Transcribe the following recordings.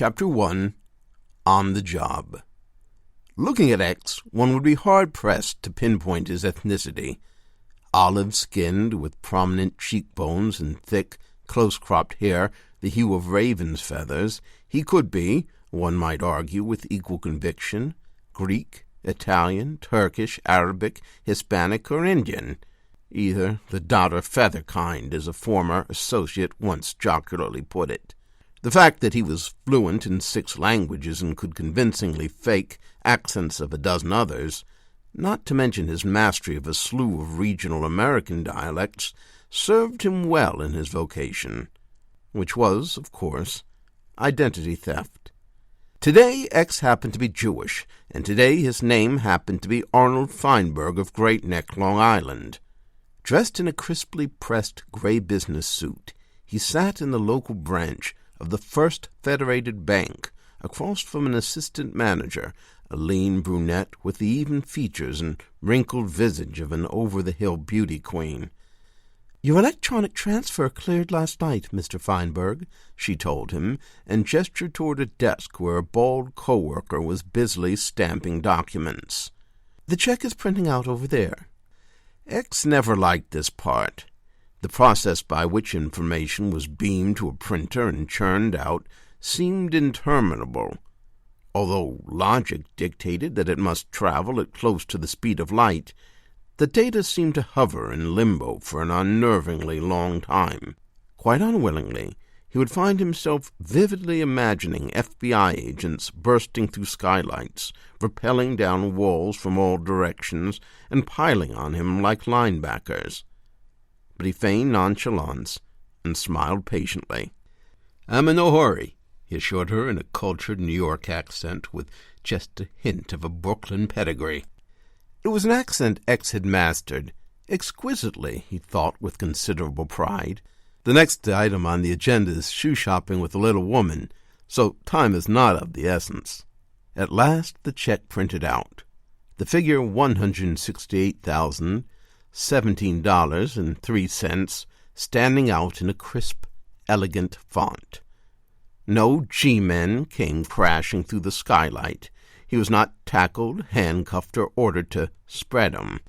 Chapter 1, On the Job. Looking at X, one would be hard-pressed to pinpoint his ethnicity. Olive-skinned, with prominent cheekbones and thick, close-cropped hair the hue of raven's feathers, he could be, one might argue with equal conviction, Greek, Italian, Turkish, Arabic, Hispanic, or Indian, either the dot or feather kind, as a former associate once jocularly put it. The fact that he was fluent in 6 languages and could convincingly fake accents of a dozen others, not to mention his mastery of a slew of regional American dialects, served him well in his vocation, which was, of course, identity theft. Today, X happened to be Jewish, and today his name happened to be Arnold Feinberg of Great Neck, Long Island. Dressed in a crisply pressed gray business suit, he sat in the local branch of the First Federated Bank, across from an assistant manager, a lean brunette with the even features and wrinkled visage of an over-the-hill beauty queen. "Your electronic transfer cleared last night, Mr. Feinberg," she told him, and gestured toward a desk where a bald co-worker was busily stamping documents. "The check is printing out over there." X never liked this part. The process by which information was beamed to a printer and churned out seemed interminable, although logic dictated that it must travel at close to the speed of light. The data seemed to hover in limbo for an unnervingly long time. Quite unwillingly, he would find himself vividly imagining FBI agents bursting through skylights, rappelling down walls from all directions, and piling on him like linebackers. But he feigned nonchalance and smiled patiently. "I'm in no hurry," he assured her in a cultured New York accent with just a hint of a Brooklyn pedigree. It was an accent X had mastered exquisitely, he thought with considerable pride. The next item on the agenda is shoe shopping with a little woman, so time is not of the essence. At last the check printed out. The figure $168,017.03 standing out in a crisp, elegant font. No G-men came crashing through the skylight. He was not tackled, handcuffed, or ordered to spread 'em.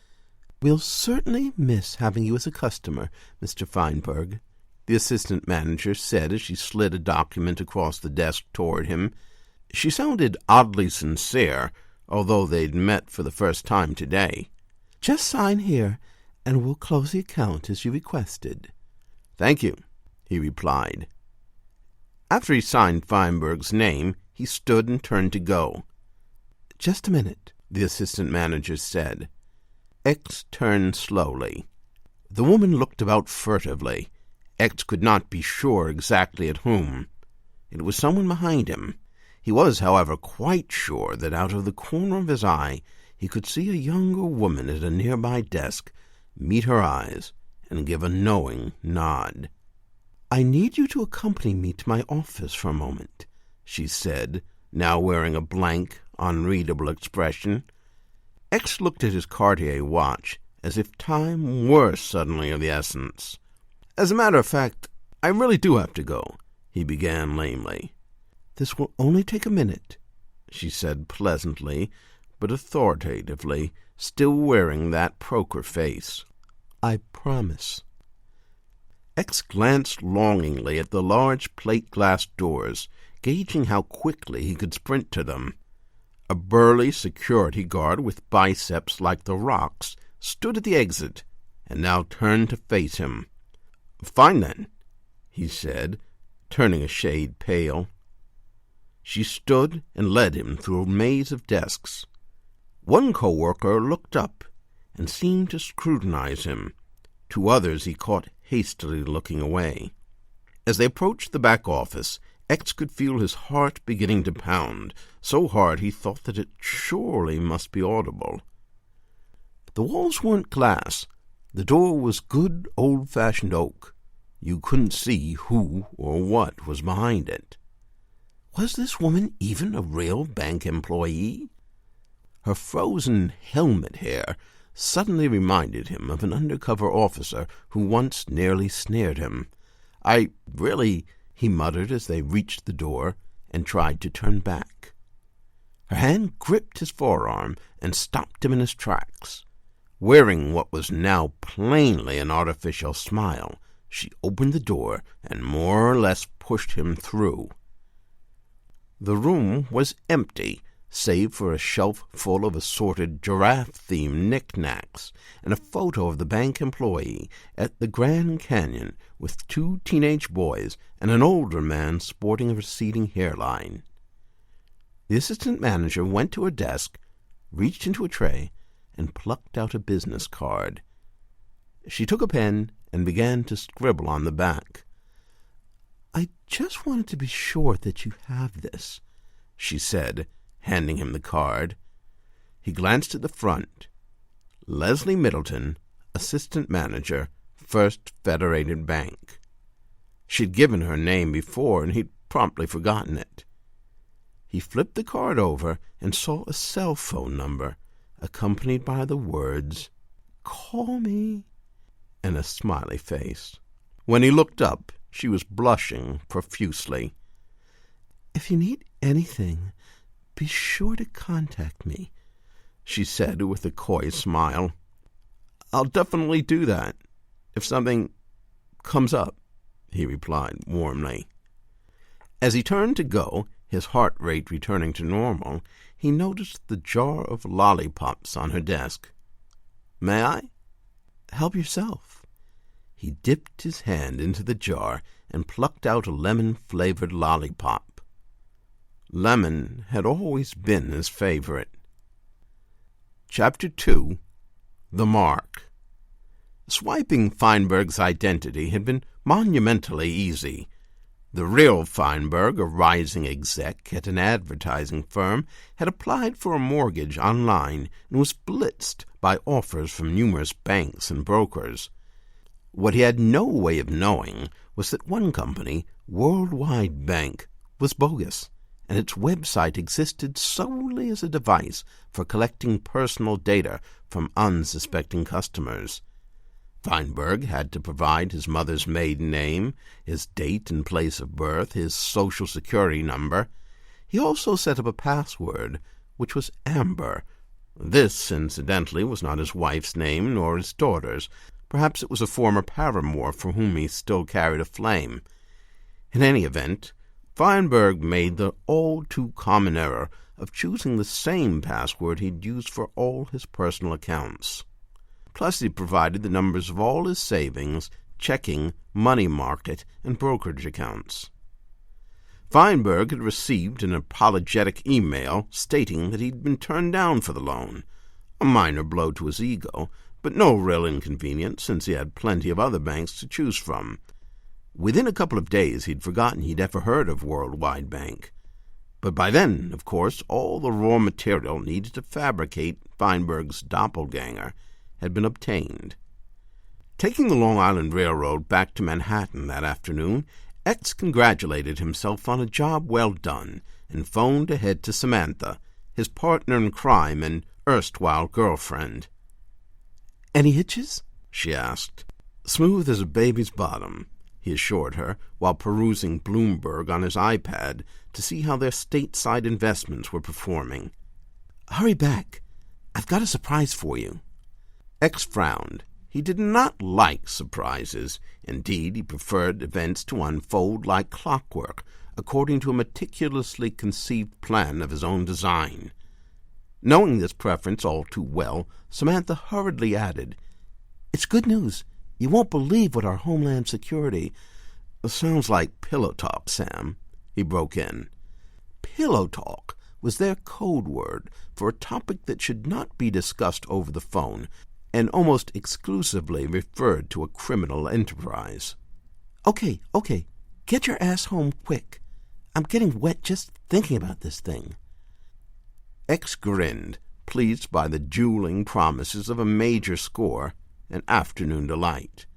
"We'll certainly miss having you as a customer, Mr. Feinberg," the assistant manager said as she slid a document across the desk toward him. She sounded oddly sincere, although they'd met for the first time today. "Just sign here, and we'll close the account as you requested." "Thank you," he replied. After he signed Feinberg's name, he stood and turned to go. "Just a minute," the assistant manager said. X turned slowly. The woman looked about furtively. X could not be sure exactly at whom. It was someone behind him. He was, however, quite sure that out of the corner of his eye he could see a younger woman at a nearby desk meet her eyes and give a knowing nod. "I need you to accompany me to my office for a moment," she said, now wearing a blank, unreadable expression. X looked at his Cartier watch as if time were suddenly of the essence. "As a matter of fact, I really do have to go," he began lamely. "This will only take a minute," she said pleasantly, but authoritatively, still wearing that poker face. "I promise." X glanced longingly at the large plate-glass doors, gauging how quickly he could sprint to them. A burly security guard with biceps like the Rock's stood at the exit and now turned to face him. "Fine, then," he said, turning a shade pale. She stood and led him through a maze of desks. One co-worker looked up and seemed to scrutinize him. 2 others he caught hastily looking away. As they approached the back office, X could feel his heart beginning to pound, so hard he thought that it surely must be audible. The walls weren't glass. The door was good old-fashioned oak. You couldn't see who or what was behind it. Was this woman even a real bank employee? Her frozen helmet hair suddenly reminded him of an undercover officer who once nearly snared him. "I really," he muttered as they reached the door, and tried to turn back. Her hand gripped his forearm and stopped him in his tracks. Wearing what was now plainly an artificial smile, she opened the door and more or less pushed him through. The room was empty, save for a shelf full of assorted giraffe-themed knickknacks and a photo of the bank employee at the Grand Canyon with 2 teenage boys and an older man sporting a receding hairline. The assistant manager went to her desk, reached into a tray, and plucked out a business card. She took a pen and began to scribble on the back. "I just wanted to be sure that you have this," she said, handing him the card. He glanced at the front. Leslie Middleton, assistant manager, First Federated Bank. She'd given her name before, and he'd promptly forgotten it. He flipped the card over and saw a cell phone number, accompanied by the words, "Call me," and a smiley face. When he looked up, she was blushing profusely. "If you need anything, be sure to contact me," she said with a coy smile. "I'll definitely do that, if something comes up," he replied warmly. As he turned to go, his heart rate returning to normal, he noticed the jar of lollipops on her desk. "May I?" "Help yourself." He dipped his hand into the jar and plucked out a lemon-flavored lollipop. Lemon had always been his favorite. Chapter 2. The Mark. Swiping Feinberg's identity had been monumentally easy. The real Feinberg, a rising exec at an advertising firm, had applied for a mortgage online and was blitzed by offers from numerous banks and brokers. What he had no way of knowing was that one company, Worldwide Bank, was bogus, and its website existed solely as a device for collecting personal data from unsuspecting customers. Feinberg had to provide his mother's maiden name, his date and place of birth, his social security number. He also set up a password, which was Amber. This, incidentally, was not his wife's name nor his daughter's. Perhaps it was a former paramour for whom he still carried a flame. In any event, Feinberg made the all-too-common error of choosing the same password he'd used for all his personal accounts. Plus, he provided the numbers of all his savings, checking, money market, and brokerage accounts. Feinberg had received an apologetic email stating that he'd been turned down for the loan, a minor blow to his ego, but no real inconvenience since he had plenty of other banks to choose from. Within a couple of days, he'd forgotten he'd ever heard of Worldwide Bank. But by then, of course, all the raw material needed to fabricate Feinberg's doppelganger had been obtained. Taking the Long Island Railroad back to Manhattan that afternoon, X congratulated himself on a job well done and phoned ahead to Samantha, his partner in crime and erstwhile girlfriend. "Any hitches?" she asked. "Smooth as a baby's bottom," he assured her, while perusing Bloomberg on his iPad to see how their stateside investments were performing. "Hurry back. I've got a surprise for you." X frowned. He did not like surprises. Indeed, he preferred events to unfold like clockwork, according to a meticulously conceived plan of his own design. Knowing this preference all too well, Samantha hurriedly added, "It's good news. You won't believe what our Homeland security—" "Sounds like pillow talk, Sam," he broke in. Pillow talk was their code word for a topic that should not be discussed over the phone and almost exclusively referred to a criminal enterprise. Okay, get your ass home quick. I'm getting wet just thinking about this thing." X grinned, pleased by the jeweling promises of a major score, an afternoon delight.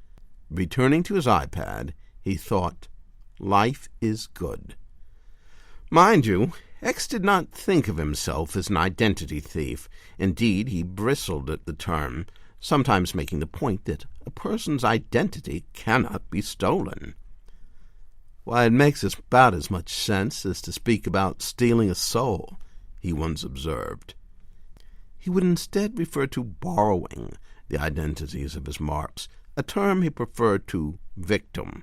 Returning to his iPad, he thought, life is good. Mind you, X did not think of himself as an identity thief. Indeed, he bristled at the term, sometimes making the point that a person's identity cannot be stolen. Why, it makes about as much sense as to speak about stealing a soul, he once observed. He would instead refer to borrowing the identities of his marks, a term he preferred to victim.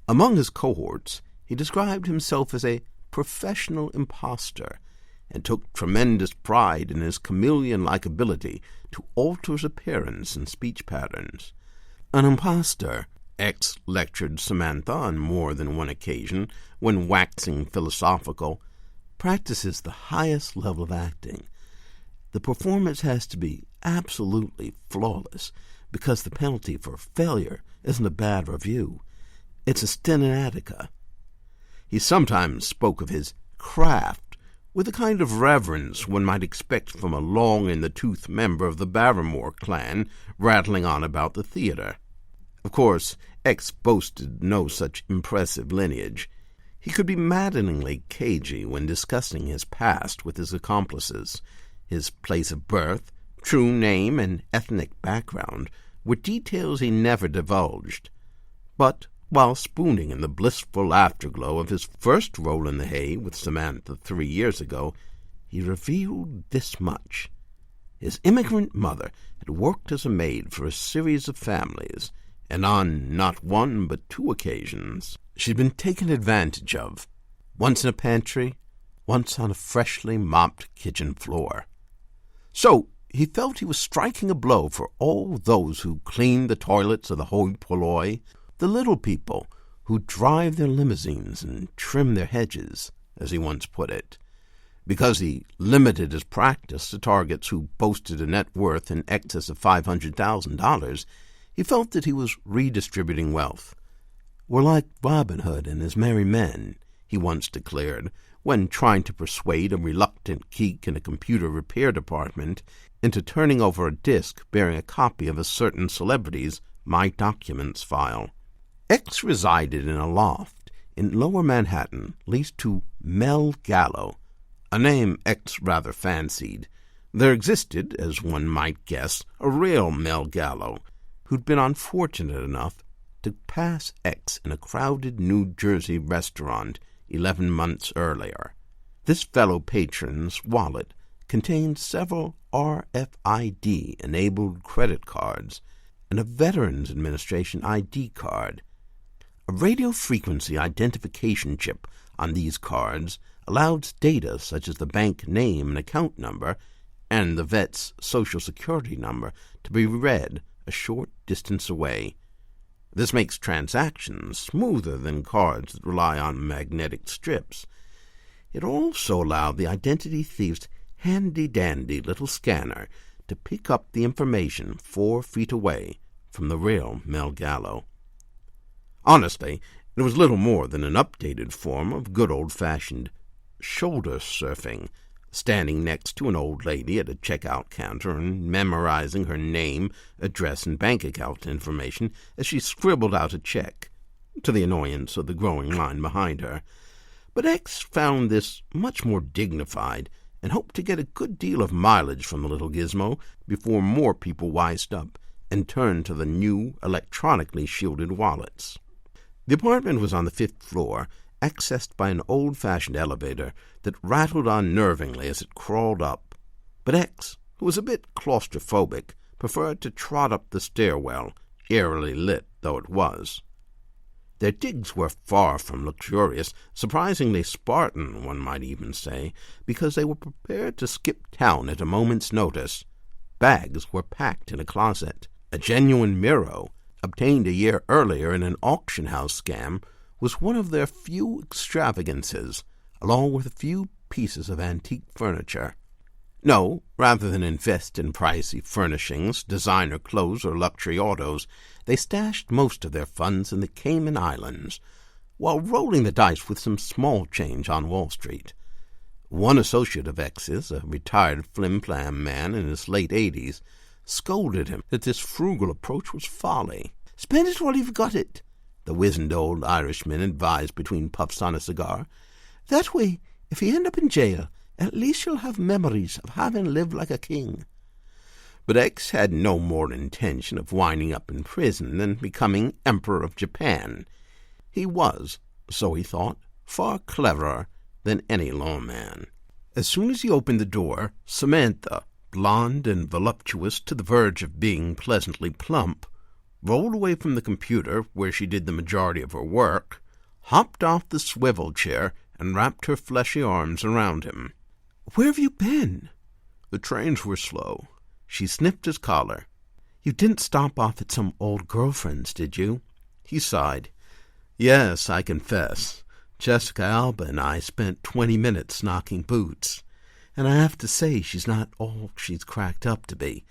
Among his cohorts, he described himself as a professional imposter and took tremendous pride in his chameleon-like ability to alter his appearance and speech patterns. An imposter, X lectured Samantha on more than one occasion when waxing philosophical, practices the highest level of acting. The performance has to be absolutely flawless because the penalty for failure isn't a bad review. It's a stint in Attica. He sometimes spoke of his craft with the kind of reverence one might expect from a long-in-the-tooth member of the Barrymore clan rattling on about the theater. Of course, X boasted no such impressive lineage. He could be maddeningly cagey when discussing his past with his accomplices. His place of birth, true name, and ethnic background were details he never divulged. But while spooning in the blissful afterglow of his first roll in the hay with Samantha 3 years ago, he revealed this much. His immigrant mother had worked as a maid for a series of families, and on not one but 2 occasions she'd been taken advantage of, once in a pantry, once on a freshly mopped kitchen floor. So he felt he was striking a blow for all those who clean the toilets of the hoi polloi, the little people who drive their limousines and trim their hedges, as he once put it. Because he limited his practice to targets who boasted a net worth in excess of $500,000, he felt that he was redistributing wealth. "We're like Robin Hood and his merry men," he once declared, when trying to persuade a reluctant geek in a computer repair department into turning over a disk bearing a copy of a certain celebrity's My Documents file. X resided in a loft in Lower Manhattan leased to Mel Gallo, a name X rather fancied. There existed, as one might guess, a real Mel Gallo, who'd been unfortunate enough to pass X in a crowded New Jersey restaurant 11 months earlier. This fellow patron's wallet contained several RFID-enabled credit cards and a Veterans Administration ID card. A radio frequency identification chip on these cards allowed data such as the bank name and account number and the vet's Social Security number to be read a short distance away. This makes transactions smoother than cards that rely on magnetic strips. It also allowed the identity thief's handy-dandy little scanner to pick up the information 4 feet away from the real Mel Gallo. Honestly, it was little more than an updated form of good old-fashioned shoulder surfing, standing next to an old lady at a checkout counter and memorizing her name, address, and bank account information as she scribbled out a check, to the annoyance of the growing line behind her. But X found this much more dignified and hoped to get a good deal of mileage from the little gizmo before more people wised up and turned to the new electronically shielded wallets. The apartment was on the 5th floor, accessed by an old-fashioned elevator that rattled unnervingly as it crawled up. But X, who was a bit claustrophobic, preferred to trot up the stairwell, eerily lit though it was. Their digs were far from luxurious, surprisingly Spartan, one might even say, because they were prepared to skip town at a moment's notice. Bags were packed in a closet. A genuine Miro, obtained a year earlier in an auction house scam, was one of their few extravagances, along with a few pieces of antique furniture. No, rather than invest in pricey furnishings, designer clothes, or luxury autos, they stashed most of their funds in the Cayman Islands, while rolling the dice with some small change on Wall Street. One associate of X's, a retired flim-flam man in his late 80s, scolded him that this frugal approach was folly. "Spend it while you've got it," the wizened old Irishman advised between puffs on a cigar. "That way, if you end up in jail, at least you'll have memories of having lived like a king." But X had no more intention of winding up in prison than becoming Emperor of Japan. He was, So he thought, far cleverer than any lawman. As soon as he opened the door, Samantha, blonde and voluptuous to the verge of being pleasantly plump, rolled away from the computer where she did the majority of her work, hopped off the swivel chair, and wrapped her fleshy arms around him. "Where have you been?" "The trains were slow." She sniffed his collar. "You didn't stop off at some old girlfriend's, did you?" He sighed. "Yes, I confess. Jessica Alba and I spent 20 minutes knocking boots, and I have to say she's not all she's cracked up to be.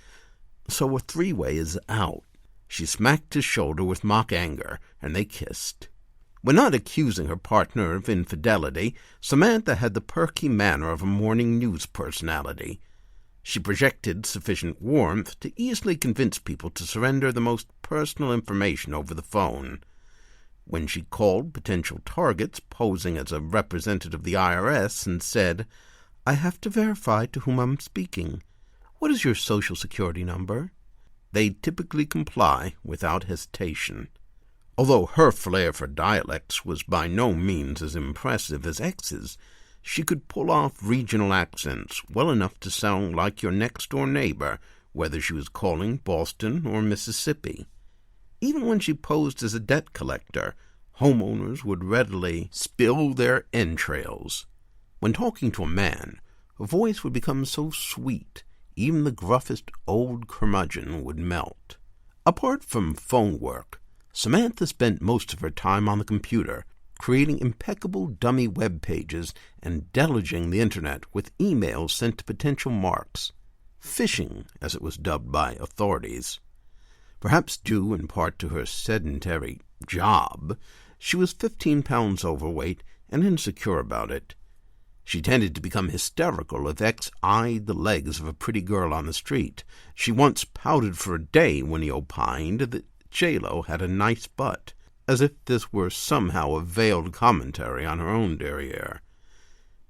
So a three-way is out." She smacked his shoulder with mock anger, and they kissed. When not accusing her partner of infidelity, Samantha had the perky manner of a morning news personality. She projected sufficient warmth to easily convince people to surrender the most personal information over the phone. When she called potential targets posing as a representative of the IRS and said, "I have to verify to whom I'm speaking. What is your social security number?" they typically comply without hesitation. Although her flair for dialects was by no means as impressive as X's, she could pull off regional accents well enough to sound like your next-door neighbor, whether she was calling Boston or Mississippi. Even when she posed as a debt collector, homeowners would readily spill their entrails. When talking to a man, her voice would become so sweet, even the gruffest old curmudgeon would melt. Apart from phone work, Samantha spent most of her time on the computer, creating impeccable dummy web pages and deluging the internet with emails sent to potential marks. Phishing, as it was dubbed by authorities. Perhaps due in part to her sedentary job, she was 15 pounds overweight and insecure about it. She tended to become hysterical if X eyed the legs of a pretty girl on the street. She once pouted for a day when he opined that J-Lo had a nice butt, as if this were somehow a veiled commentary on her own derriere.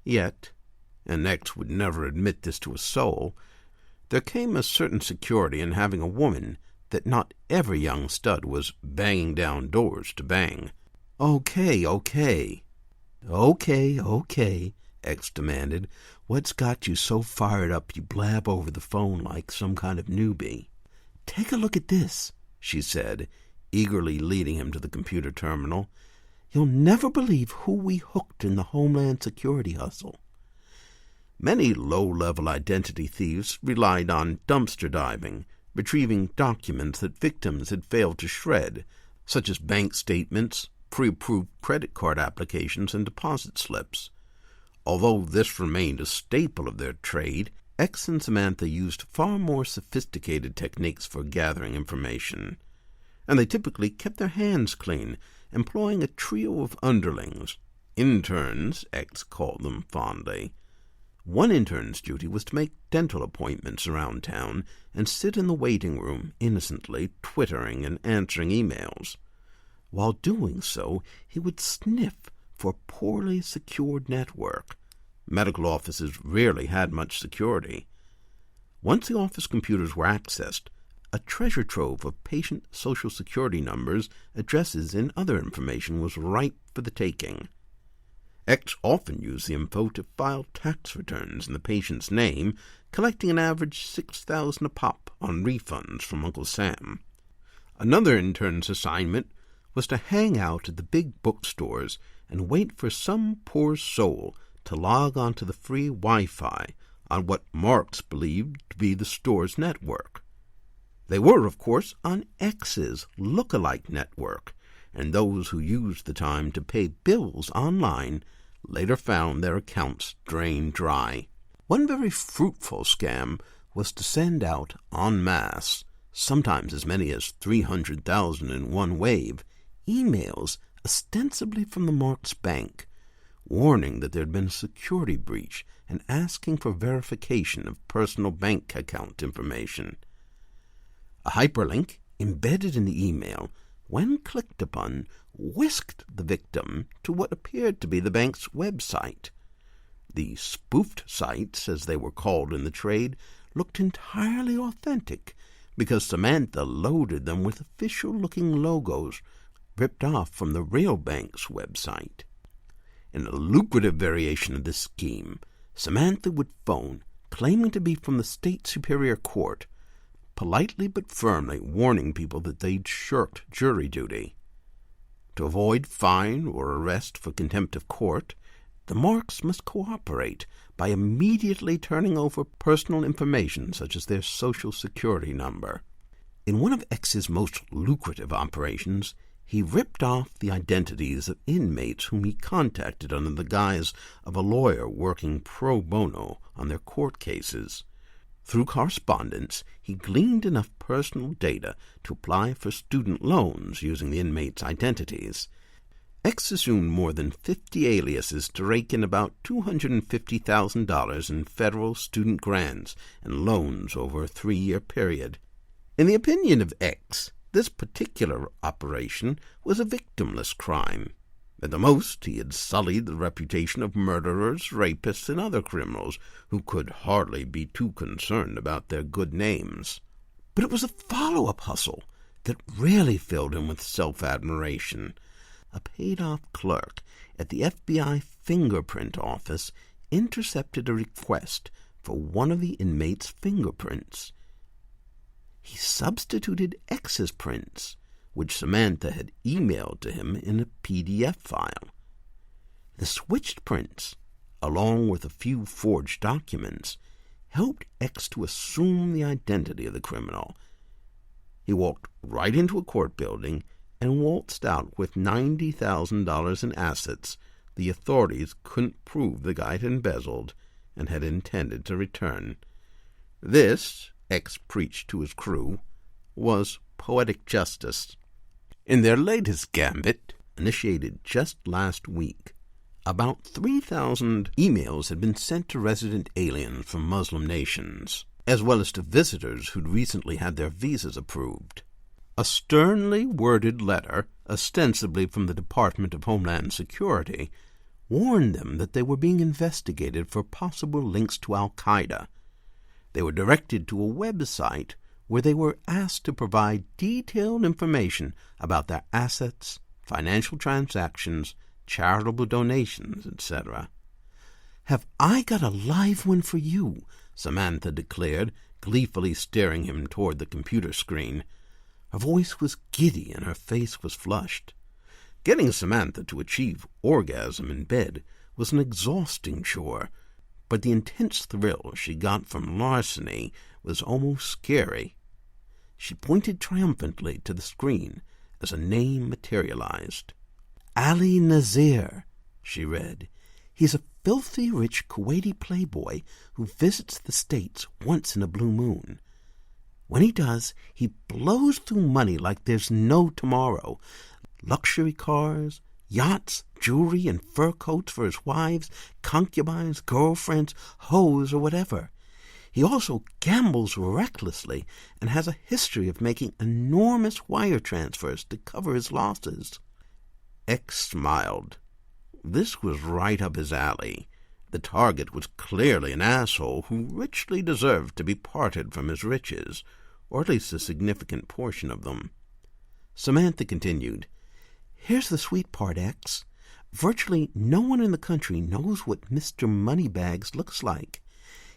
Yet, and X would never admit this to a soul, there came a certain security in having a woman that not every young stud was banging down doors to bang. Okay, X demanded. "What's got you so fired up you blab over the phone like some kind of newbie?" "Take a look at this," she said, eagerly leading him to the computer terminal. "You'll never believe who we hooked in the Homeland security hustle." Many low-level identity thieves relied on dumpster diving, retrieving documents that victims had failed to shred, such as bank statements, pre-approved credit card applications, and deposit slips. Although this remained a staple of their trade, X and Samantha used far more sophisticated techniques for gathering information, and they typically kept their hands clean, employing a trio of underlings. Interns, X called them fondly. One intern's duty was to make dental appointments around town and sit in the waiting room innocently twittering and answering emails. While doing so, he would sniff for poorly secured network. Medical offices rarely had much security. Once the office computers were accessed, a treasure trove of patient social security numbers, addresses, and other information was ripe for the taking. X often used the info to file tax returns in the patient's name, collecting an average $6,000 a pop on refunds from Uncle Sam. Another intern's assignment was to hang out at the big bookstores and wait for some poor soul to log onto the free Wi-Fi on what Marx believed to be the store's network. They were, of course, on X's look-alike network, and those who used the time to pay bills online later found their accounts drained dry. One very fruitful scam was to send out en masse, sometimes as many as 300,000 in one wave, emails ostensibly from the Marx Bank, warning that there had been a security breach and asking for verification of personal bank account information. A hyperlink embedded in the email, when clicked upon, whisked the victim to what appeared to be the bank's website. The spoofed sites, as they were called in the trade, looked entirely authentic because Samantha loaded them with official-looking logos, ripped off from the Rail Bank's website. In a lucrative variation of this scheme, Samantha would phone, claiming to be from the state superior court, politely but firmly warning people that they'd shirked jury duty. To avoid fine or arrest for contempt of court, the Marks must cooperate by immediately turning over personal information such as their social security number. In one of X's most lucrative operations, he ripped off the identities of inmates whom he contacted under the guise of a lawyer working pro bono on their court cases. Through correspondence, he gleaned enough personal data to apply for student loans using the inmates' identities. X assumed more than 50 aliases to rake in about $250,000 in federal student grants and loans over a 3-year period. In the opinion of X, this particular operation was a victimless crime. At the most, he had sullied the reputation of murderers, rapists, and other criminals who could hardly be too concerned about their good names. But it was a follow-up hustle that really filled him with self-admiration. A paid-off clerk at the FBI fingerprint office intercepted a request for one of the inmates' fingerprints. He substituted X's prints, which Samantha had emailed to him in a PDF file. The switched prints, along with a few forged documents, helped X to assume the identity of the criminal. He walked right into a court building and waltzed out with $90,000 in assets the authorities couldn't prove the guy had embezzled and had intended to return. This, X preached to his crew, was poetic justice. In their latest gambit, initiated just last week, about 3,000 emails had been sent to resident aliens from Muslim nations, as well as to visitors who'd recently had their visas approved. A sternly worded letter, ostensibly from the Department of Homeland Security, warned them that they were being investigated for possible links to Al-Qaeda. They were directed to a website where they were asked to provide detailed information about their assets, financial transactions, charitable donations, etc. "Have I got a live one for you?" Samantha declared, gleefully steering him toward the computer screen. Her voice was giddy and her face was flushed. Getting Samantha to achieve orgasm in bed was an exhausting chore, but the intense thrill she got from larceny was almost scary. She pointed triumphantly to the screen as a name materialized. "Ali Nazir," she read. "He's a filthy rich Kuwaiti playboy who visits the States once in a blue moon. When he does, he blows through money like there's no tomorrow. Luxury cars, yachts, jewelry, and fur coats for his wives, concubines, girlfriends, hoes, or whatever. He also gambles recklessly and has a history of making enormous wire transfers to cover his losses." X smiled. This was right up his alley. The target was clearly an asshole who richly deserved to be parted from his riches, or at least a significant portion of them. Samantha continued, "Here's the sweet part, X. Virtually no one in the country knows what Mr. Moneybags looks like.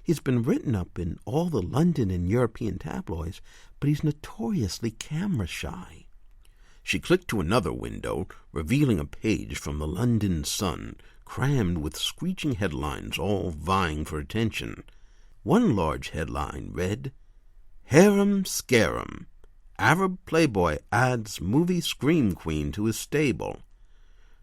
He's been written up in all the London and European tabloids, but he's notoriously camera-shy." She clicked to another window, revealing a page from the London Sun, crammed with screeching headlines all vying for attention. One large headline read, "Harem Scarum. Arab playboy adds movie scream queen to his stable."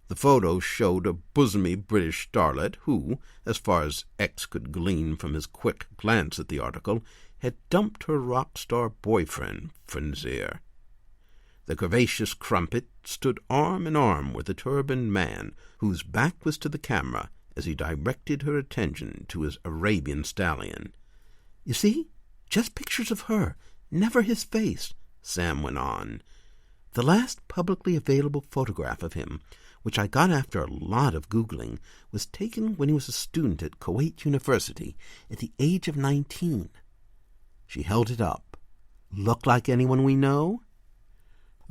The photo showed a bosomy British starlet who, as far as X could glean from his quick glance at the article, had dumped her rock star boyfriend for Nazir. The curvaceous crumpet stood arm in arm with a turbaned man whose back was to the camera as he directed her attention to his Arabian stallion. "You see? Just pictures of her, never his face," Sam went on. "The last publicly available photograph of him, which I got after a lot of Googling, was taken when he was a student at Kuwait University at the age of 19. She held it up. "Look like anyone we know?"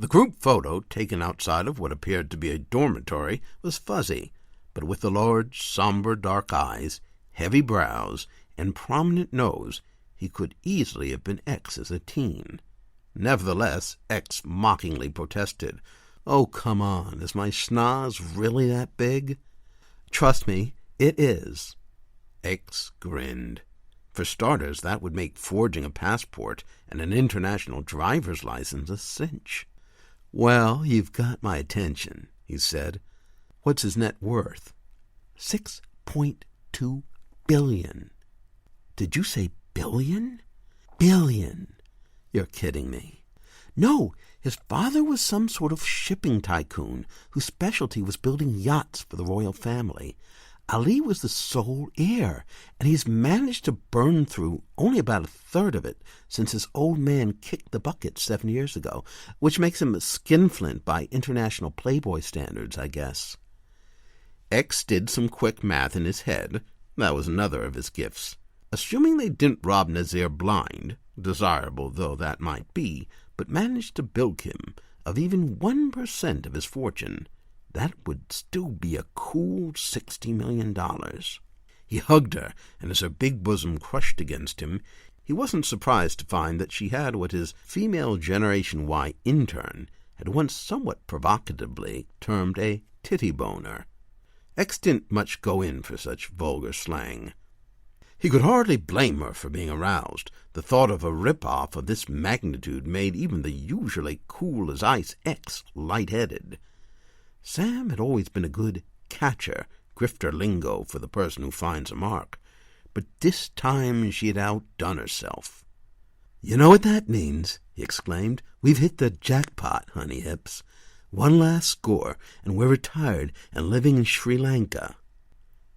The group photo, taken outside of what appeared to be a dormitory, was fuzzy, but with the large, somber dark eyes, heavy brows, and prominent nose, he could easily have been X as a teen. Nevertheless, X mockingly protested, "Oh, come on, is my schnoz really that big?" "Trust me, it is." X grinned. For starters, that would make forging a passport and an international driver's license a cinch. "Well, you've got my attention," he said. "What's his net worth?" $6.2 billion. Did you say billion? Billion. You're kidding me. No, his father was some sort of shipping tycoon whose specialty was building yachts for the royal family. Ali was the sole heir, and he's managed to burn through only about a third of it since his old man kicked the bucket 7 years ago, which makes him a skinflint by international Playboy standards, I guess. X did some quick math in his head. That was another of his gifts. Assuming they didn't rob Nazir blind, desirable though that might be, but managed to bilk him of even 1% of his fortune, that would still be a cool $60 million. He hugged her, and as her big bosom crushed against him, he wasn't surprised to find that she had what his female Generation Y intern had once somewhat provocatively termed a titty boner. X didn't much go in for such vulgar slang. He could hardly blame her for being aroused. The thought of a rip-off of this magnitude made even the usually cool-as-ice X light-headed. Sam had always been a good catcher, grifter lingo for the person who finds a mark, but this time she had outdone herself. "You know what that means," he exclaimed. "We've hit the jackpot, honey hips. One last score, and we're retired and living in Sri Lanka."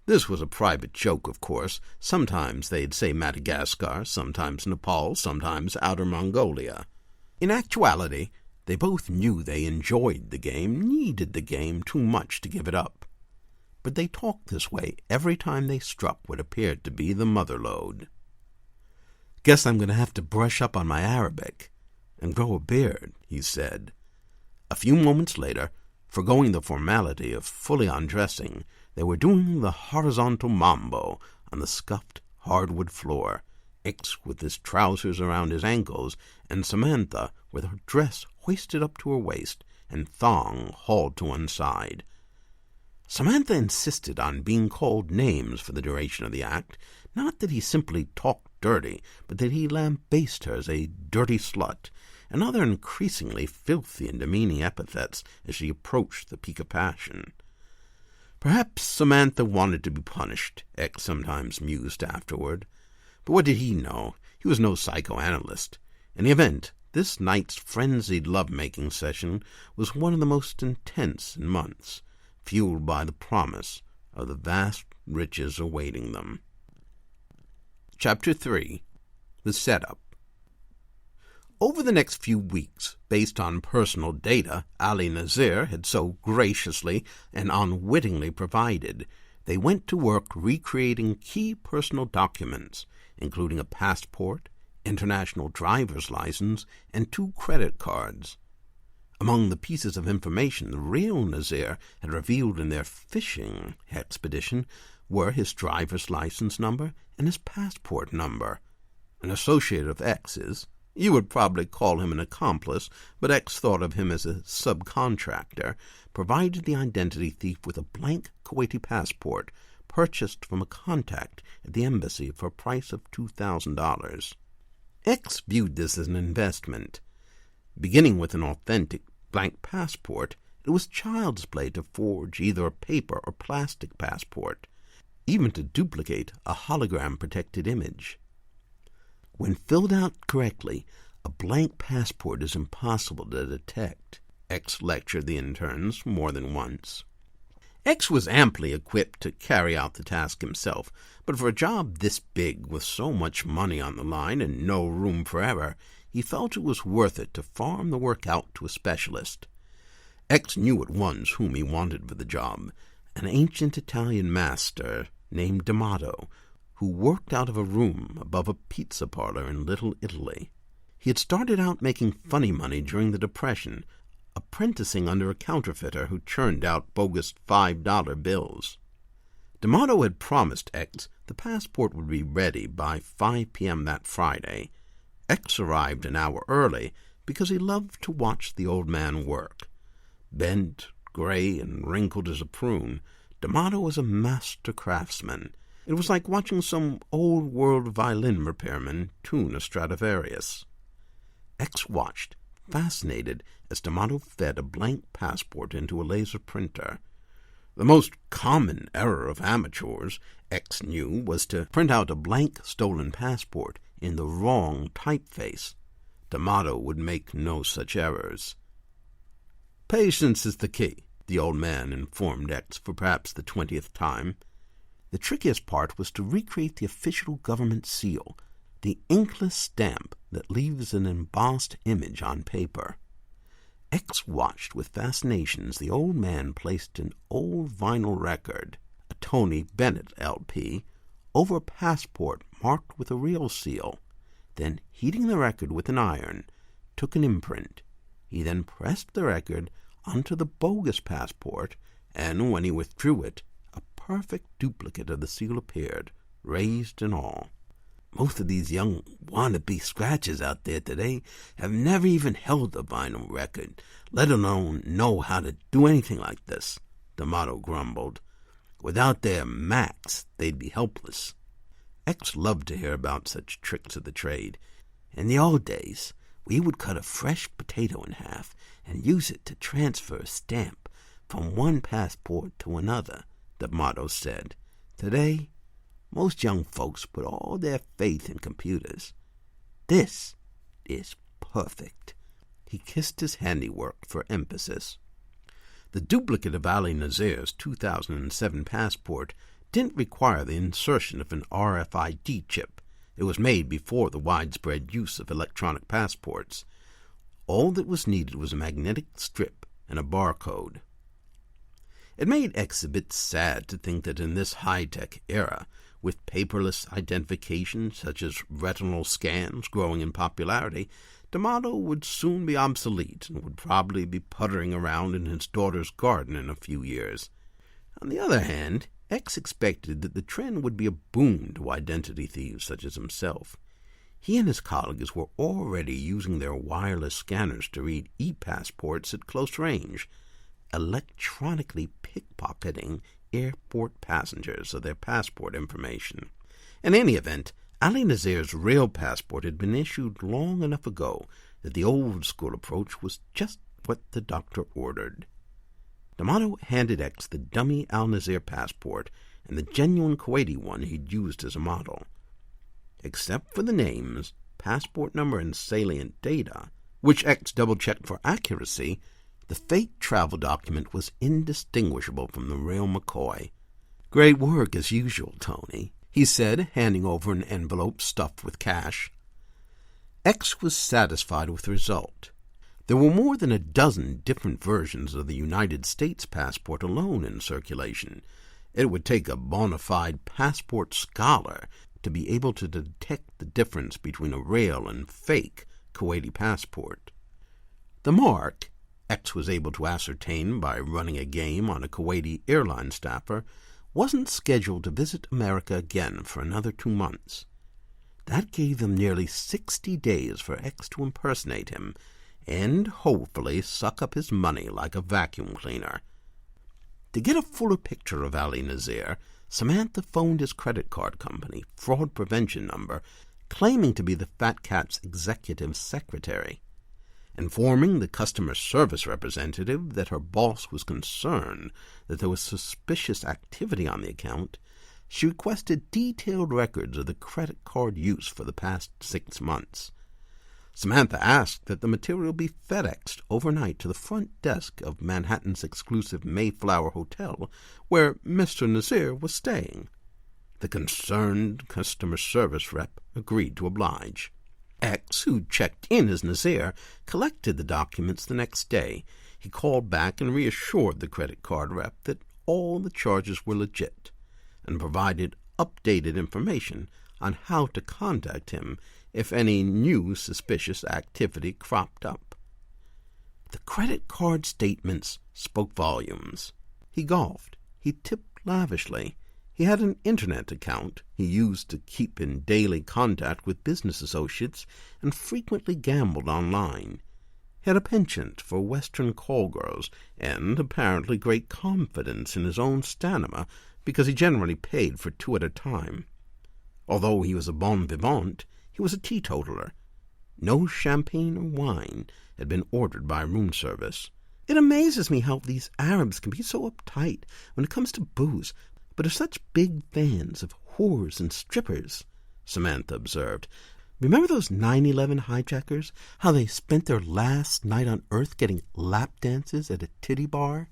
This was a private joke, of course. Sometimes they'd say Madagascar, sometimes Nepal, sometimes Outer Mongolia. In actuality, they both knew they enjoyed the game, needed the game too much to give it up. But they talked this way every time they struck what appeared to be the mother lode. "Guess I'm going to have to brush up on my Arabic and grow a beard," he said. A few moments later, forgoing the formality of fully undressing, they were doing the horizontal mambo on the scuffed hardwood floor, X with his trousers around his ankles, and Samantha with her dress hoisted up to her waist and thong hauled to one side. Samantha insisted on being called names for the duration of the act, not that he simply talked dirty, but that he lambasted her as a dirty slut, and other increasingly filthy and demeaning epithets as she approached the peak of passion. Perhaps Samantha wanted to be punished, X sometimes mused afterward. But what did he know? He was no psychoanalyst. In the event, this night's frenzied love-making session was one of the most intense in months, fueled by the promise of the vast riches awaiting them. Chapter 3. The Setup. Over the next few weeks, based on personal data Ali Nazir had so graciously and unwittingly provided, they went to work recreating key personal documents, including a passport, international driver's license, and 2 credit cards. Among the pieces of information the real Nazir had revealed in their fishing expedition were his driver's license number and his passport number. An associate of X's, you would probably call him an accomplice, but X thought of him as a subcontractor, provided the identity thief with a blank Kuwaiti passport purchased from a contact at the embassy for a price of $2,000. X viewed this as an investment. Beginning with an authentic blank passport, it was child's play to forge either a paper or plastic passport, even to duplicate a hologram-protected image. When filled out correctly, a blank passport is impossible to detect, X lectured the interns more than once. X was amply equipped to carry out the task himself, but for a job this big, with so much money on the line and no room for error, he felt it was worth it to farm the work out to a specialist. X knew at once whom he wanted for the job, an ancient Italian master named D'Amato, who worked out of a room above a pizza parlor in Little Italy. He had started out making funny money during the Depression, apprenticing under a counterfeiter who churned out bogus $5 bills. D'Amato had promised X the passport would be ready by 5 p.m. that Friday. X arrived an hour early because he loved to watch the old man work. Bent, gray, and wrinkled as a prune, D'Amato was a master craftsman. It was like watching some old-world violin repairman tune a Stradivarius. X watched, fascinated, as D'Amato fed a blank passport into a laser printer. The most common error of amateurs, X knew, was to print out a blank stolen passport in the wrong typeface. D'Amato would make no such errors. "Patience is the key," the old man informed X for perhaps the 20th time. The trickiest part was to recreate the official government seal, the inkless stamp that leaves an embossed image on paper. X watched with fascination as the old man placed an old vinyl record, a Tony Bennett LP, over a passport marked with a real seal. Then, heating the record with an iron, took an imprint. He then pressed the record onto the bogus passport, and when he withdrew it, a perfect duplicate of the seal appeared, raised and all. Most of these young wannabe scratchers out there today have never even held a vinyl record, let alone know how to do anything like this, D'Amato grumbled. Without their Macs, they'd be helpless. X loved to hear about such tricks of the trade. In the old days, we would cut a fresh potato in half and use it to transfer a stamp from one passport to another, D'Amato said. Today, most young folks put all their faith in computers. This is perfect. He kissed his handiwork for emphasis. The duplicate of Ali Nazir's 2007 passport didn't require the insertion of an RFID chip. It was made before the widespread use of electronic passports. All that was needed was a magnetic strip and a barcode. It made X a bit sad to think that in this high-tech era, with paperless identification such as retinal scans growing in popularity, D'Amato would soon be obsolete and would probably be puttering around in his daughter's garden in a few years. On the other hand, X expected that the trend would be a boon to identity thieves such as himself. He and his colleagues were already using their wireless scanners to read e-passports at close range, electronically pickpocketing airport passengers of their passport information. In any event, Ali Nazir's real passport had been issued long enough ago that the old-school approach was just what the doctor ordered. D'Amato handed X the dummy Al Nazir passport and the genuine Kuwaiti one he'd used as a model. Except for the names, passport number, and salient data, which X double-checked for accuracy, the fake travel document was indistinguishable from the real McCoy. "Great work as usual, Tony," he said, handing over an envelope stuffed with cash. X was satisfied with the result. There were more than a dozen different versions of the United States passport alone in circulation. It would take a bona fide passport scholar to be able to detect the difference between a real and fake Kuwaiti passport. The mark, X was able to ascertain by running a game on a Kuwaiti airline staffer, wasn't scheduled to visit America again for another 2 months. That gave them nearly 60 days for X to impersonate him and hopefully suck up his money like a vacuum cleaner. To get a fuller picture of Ali Nazir, Samantha phoned his credit card company, fraud prevention number, claiming to be the fat cat's executive secretary. Informing the customer service representative that her boss was concerned that there was suspicious activity on the account, she requested detailed records of the credit card use for the past 6 months. Samantha asked that the material be FedExed overnight to the front desk of Manhattan's exclusive Mayflower Hotel, where Mr. Nazir was staying. The concerned customer service rep agreed to oblige. X, who checked in as Nazir, collected the documents the next day. He called back and reassured the credit card rep that all the charges were legit, and provided updated information on how to contact him if any new suspicious activity cropped up. The credit card statements spoke volumes. He golfed. He tipped lavishly. He had an internet account he used to keep in daily contact with business associates and frequently gambled online. He had a penchant for Western call girls and apparently great confidence in his own stamina because he generally paid for 2 at a time. Although he was a bon vivant, he was a teetotaler. No champagne or wine had been ordered by room service. "It amazes me how these Arabs can be so uptight when it comes to booze, but are such big fans of whores and strippers," Samantha observed. "Remember those 9/11 hijackers, how they spent their last night on Earth getting lap dances at a titty bar?"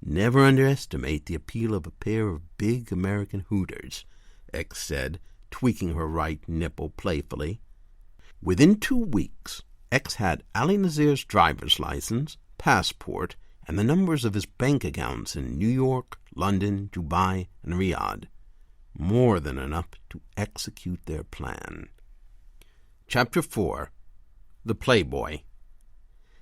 "Never underestimate the appeal of a pair of big American hooters," X said, tweaking her right nipple playfully. Within 2 weeks, X had Ali Nazir's driver's license, passport, and the numbers of his bank accounts in New York, London, Dubai, and Riyadh. More than enough to execute their plan. Chapter 4. The Playboy.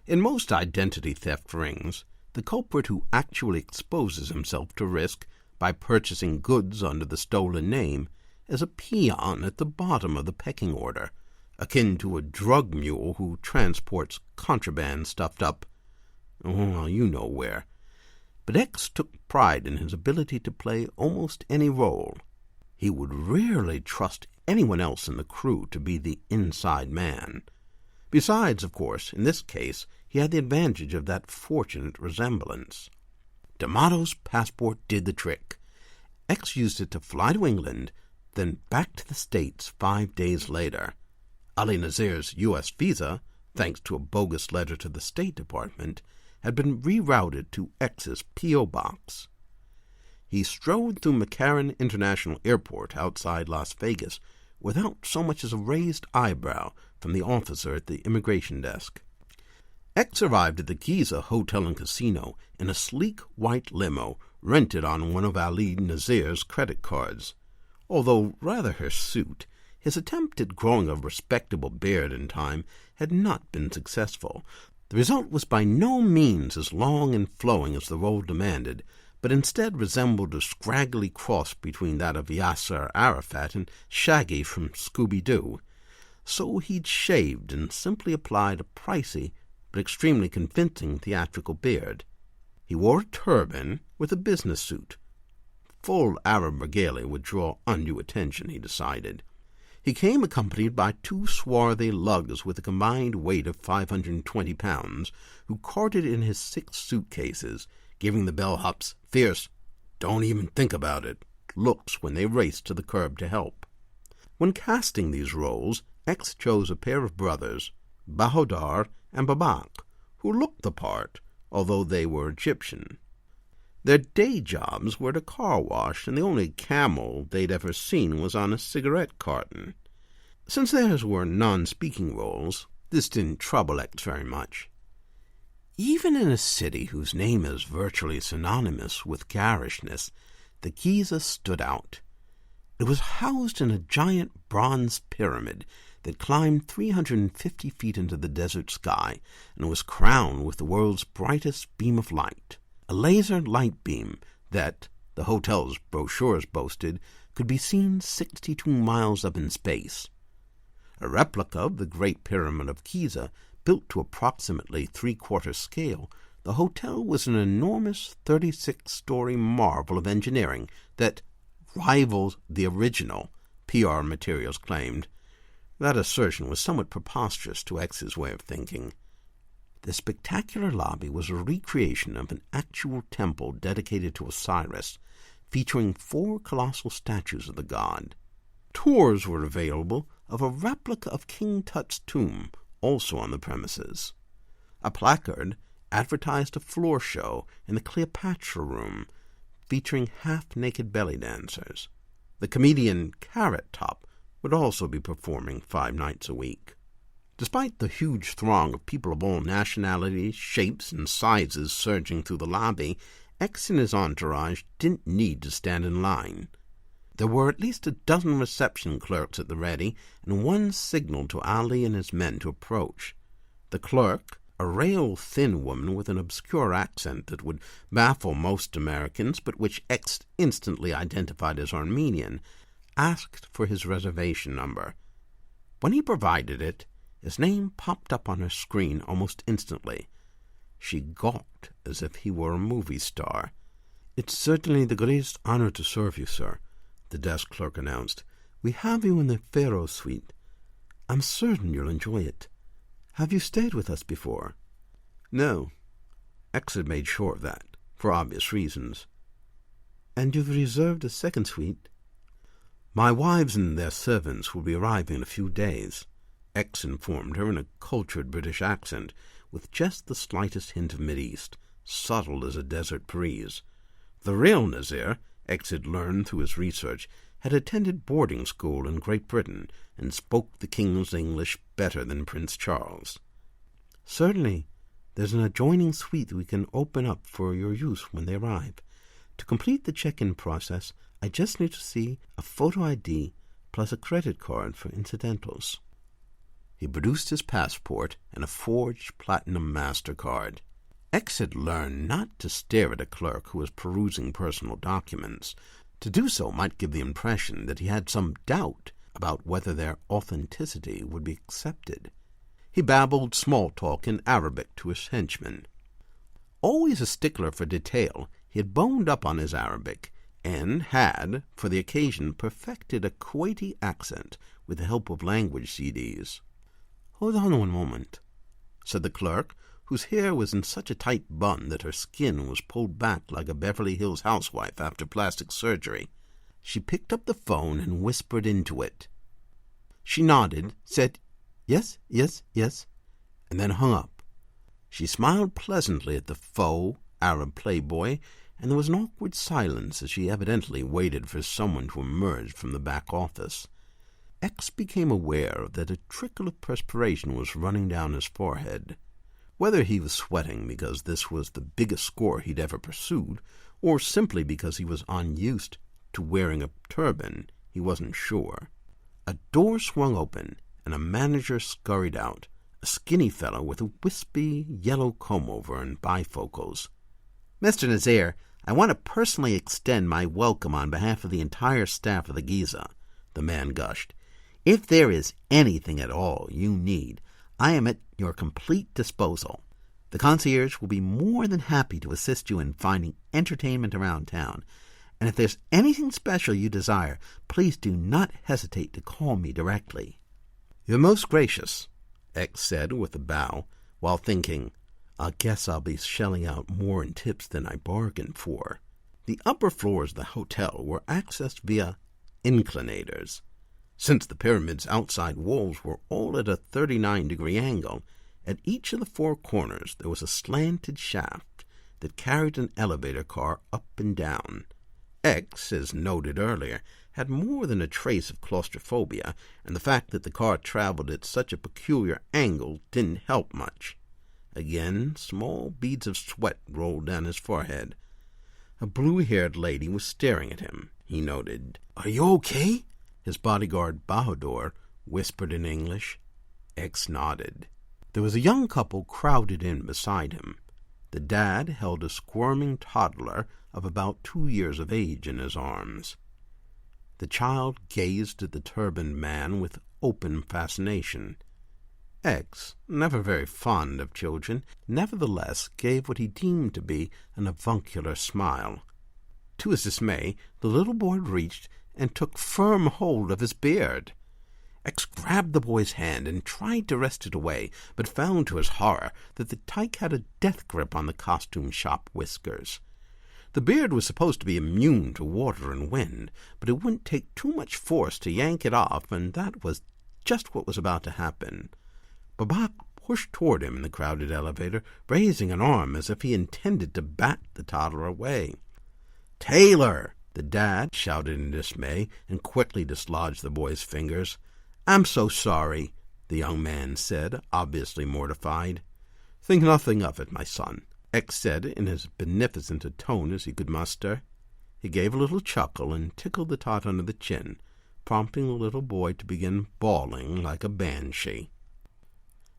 In most identity theft rings, the culprit who actually exposes himself to risk by purchasing goods under the stolen name is a peon at the bottom of the pecking order, akin to a drug mule who transports contraband stuffed up, well, you know where. But X took pride in his ability to play almost any role. He would rarely trust anyone else in the crew to be the inside man. Besides, of course, in this case, he had the advantage of that fortunate resemblance. D'Amato's passport did the trick. X used it to fly to England, then back to the States 5 days later. Ali Nazir's U.S. visa, thanks to a bogus letter to the State Department, had been rerouted to X's P.O. box. He strode through McCarran International Airport outside Las Vegas without so much as a raised eyebrow from the officer at the immigration desk. X arrived at the Giza Hotel and Casino in a sleek white limo rented on one of Ali Nazir's credit cards. Although rather hirsute, his attempt at growing a respectable beard in time had not been successful. The result was by no means as long and flowing as the role demanded, but instead resembled a scraggly cross between that of Yasser Arafat and Shaggy from Scooby-Doo. So he'd shaved and simply applied a pricey but extremely convincing theatrical beard. He wore a turban with a business suit. Full Arab regalia would draw undue attention, he decided. He came accompanied by 2 swarthy lugs with a combined weight of 520 pounds, who carted in his 6 suitcases, giving the bellhops fierce, "Don't even think about it," looks when they raced to the curb to help. When casting these roles, X chose a pair of brothers, Bahodar and Babak, who looked the part, although they were Egyptian. Their day jobs were at a car wash, and the only camel they'd ever seen was on a cigarette carton. Since theirs were non-speaking roles, this didn't trouble X very much. Even in a city whose name is virtually synonymous with garishness, the Giza stood out. It was housed in a giant bronze pyramid that climbed 350 feet into the desert sky and was crowned with the world's brightest beam of light. A laser light beam that, the hotel's brochures boasted, could be seen 62 miles up in space. A replica of the Great Pyramid of Giza, built to approximately 3/4 scale, the hotel was an enormous 36-story marvel of engineering that rivals the original, PR materials claimed. That assertion was somewhat preposterous to X's way of thinking. The spectacular lobby was a recreation of an actual temple dedicated to Osiris, featuring 4 colossal statues of the god. Tours were available of a replica of King Tut's tomb, also on the premises. A placard advertised a floor show in the Cleopatra Room, featuring half-naked belly dancers. The comedian Carrot Top would also be performing 5 nights a week. Despite the huge throng of people of all nationalities, shapes, and sizes surging through the lobby, X and his entourage didn't need to stand in line. There were at least a dozen reception clerks at the ready, and one signaled to Ali and his men to approach. The clerk, A rail-thin woman with an obscure accent that would baffle most Americans, but which X instantly identified as Armenian, asked for his reservation number. When he provided it, his name popped up on her screen almost instantly. She gawked as if he were a movie star. "It's certainly the greatest honor to serve you, sir," the desk clerk announced. "We have you in the Pharaoh suite. I'm certain you'll enjoy it. Have you stayed with us before?" "No." X had made sure of that, for obvious reasons. "And you've reserved a second suite?" "My wives and their servants will be arriving in a few days," X informed her in a cultured British accent, with just the slightest hint of Mideast, subtle as a desert breeze. The real Nazir, X had learned through his research, had attended boarding school in Great Britain and spoke the King's English better than Prince Charles. "Certainly. There's an adjoining suite we can open up for your use when they arrive. To complete the check-in process, I just need to see a photo ID plus a credit card for incidentals." He produced his passport and a forged platinum MasterCard. X had learned not to stare at a clerk who was perusing personal documents. To do so might give the impression that he had some doubt about whether their authenticity would be accepted. He babbled small talk in Arabic to his henchman. Always a stickler for detail, he had boned up on his Arabic, and had, for the occasion, perfected a Kuwaiti accent with the help of language CDs. "Hold on one moment," said the clerk, whose hair was in such a tight bun that her skin was pulled back like a Beverly Hills housewife after plastic surgery. She picked up the phone and whispered into it. She nodded, said, "Yes, yes, yes," and then hung up. She smiled pleasantly at the faux Arab playboy, and there was an awkward silence as she evidently waited for someone to emerge from the back office. X became aware that a trickle of perspiration was running down his forehead. Whether he was sweating because this was the biggest score he'd ever pursued, or simply because he was unused to wearing a turban, he wasn't sure. A door swung open, and a manager scurried out, a skinny fellow with a wispy yellow comb-over and bifocals. "Mr. Nazir, I want to personally extend my welcome on behalf of the entire staff of the Giza," the man gushed. "If there is anything at all you need, I am at your complete disposal. The concierge will be more than happy to assist you in finding entertainment around town, and if there's anything special you desire, please do not hesitate to call me directly." "You're most gracious," X said with a bow, while thinking, "I guess I'll be shelling out more in tips than I bargained for." The upper floors of the hotel were accessed via inclinators. Since the pyramid's outside walls were all at a 39-degree angle, at each of the four corners there was a slanted shaft that carried an elevator car up and down. X, as noted earlier, had more than a trace of claustrophobia, and the fact that the car traveled at such a peculiar angle didn't help much. Again, small beads of sweat rolled down his forehead. A blue-haired lady was staring at him, he noted. "Are you okay?" His bodyguard, Bahadur, whispered in English. X nodded. There was a young couple crowded in beside him. The dad held a squirming toddler of about 2 years of age in his arms. The child gazed at the turbaned man with open fascination. X, never very fond of children, nevertheless gave what he deemed to be an avuncular smile. To his dismay, the little boy reached and took firm hold of his beard. X grabbed the boy's hand and tried to wrest it away, but found to his horror that the tyke had a death grip on the costume shop whiskers. The beard was supposed to be immune to water and wind, but it wouldn't take too much force to yank it off, and that was just what was about to happen. Babak pushed toward him in the crowded elevator, raising an arm as if he intended to bat the toddler away. "Taylor!" the dad shouted in dismay, and quickly dislodged the boy's fingers. "I'm so sorry," the young man said, obviously mortified. "Think nothing of it, my son," X said in as beneficent a tone as he could muster. He gave a little chuckle and tickled the tot under the chin, prompting the little boy to begin bawling like a banshee.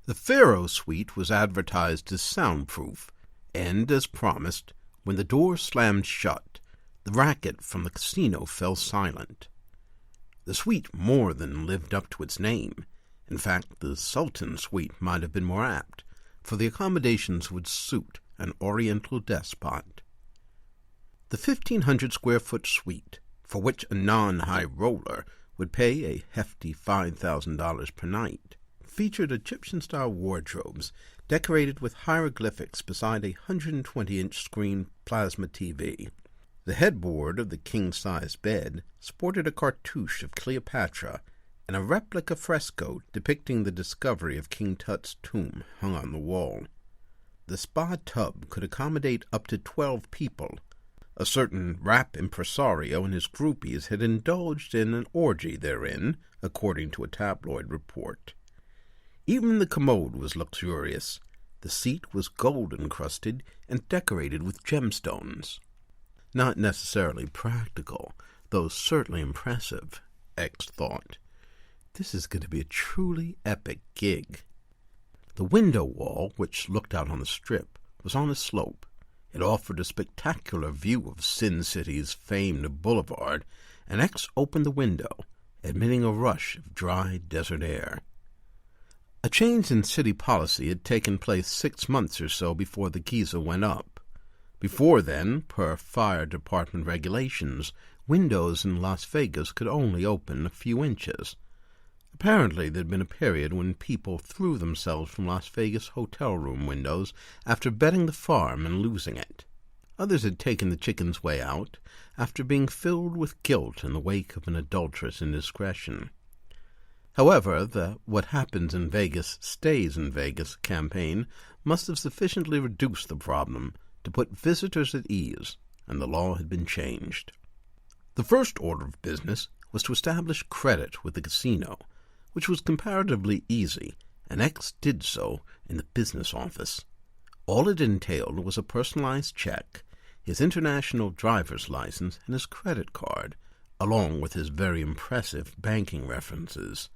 The Pharaoh suite was advertised as soundproof, and, as promised, when the door slammed shut, the racket from the casino fell silent. The suite more than lived up to its name. In fact, the Sultan suite might have been more apt, for the accommodations would suit an Oriental despot. The 1,500-square-foot suite, for which a non-high roller would pay a hefty $5,000 per night, featured Egyptian-style wardrobes decorated with hieroglyphics beside a 120-inch screen plasma TV. The headboard of the king-size bed sported a cartouche of Cleopatra, and a replica fresco depicting the discovery of King Tut's tomb hung on the wall. The spa tub could accommodate up to 12 people. A certain rap impresario and his groupies had indulged in an orgy therein, according to a tabloid report. Even the commode was luxurious. The seat was gold-encrusted and decorated with gemstones. Not necessarily practical, though certainly impressive, X thought. This is going to be a truly epic gig. The window wall, which looked out on the Strip, was on a slope. It offered a spectacular view of Sin City's famed boulevard, and X opened the window, admitting a rush of dry desert air. A change in city policy had taken place 6 months or so before the Giza went up. Before then, per fire department regulations, windows in Las Vegas could only open a few inches. Apparently, there had been a period when people threw themselves from Las Vegas hotel room windows after betting the farm and losing it. Others had taken the chicken's way out after being filled with guilt in the wake of an adulterous indiscretion. However, the "what happens in Vegas stays in Vegas" campaign must have sufficiently reduced the problem to put visitors at ease, and the law had been changed. The first order of business was to establish credit with the casino, which was comparatively easy, and X did so in the business office. All it entailed was a personalized check, his international driver's license, and his credit card, along with his very impressive banking references.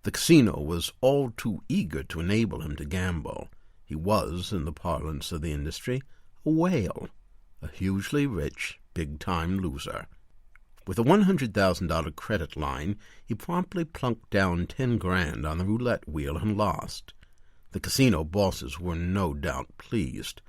The casino was all too eager to enable him to gamble. He was, in the parlance of the industry, a whale, a hugely rich, big-time loser. With a $100,000 credit line, he promptly plunked down 10 grand on the roulette wheel and lost. The casino bosses were no doubt pleased.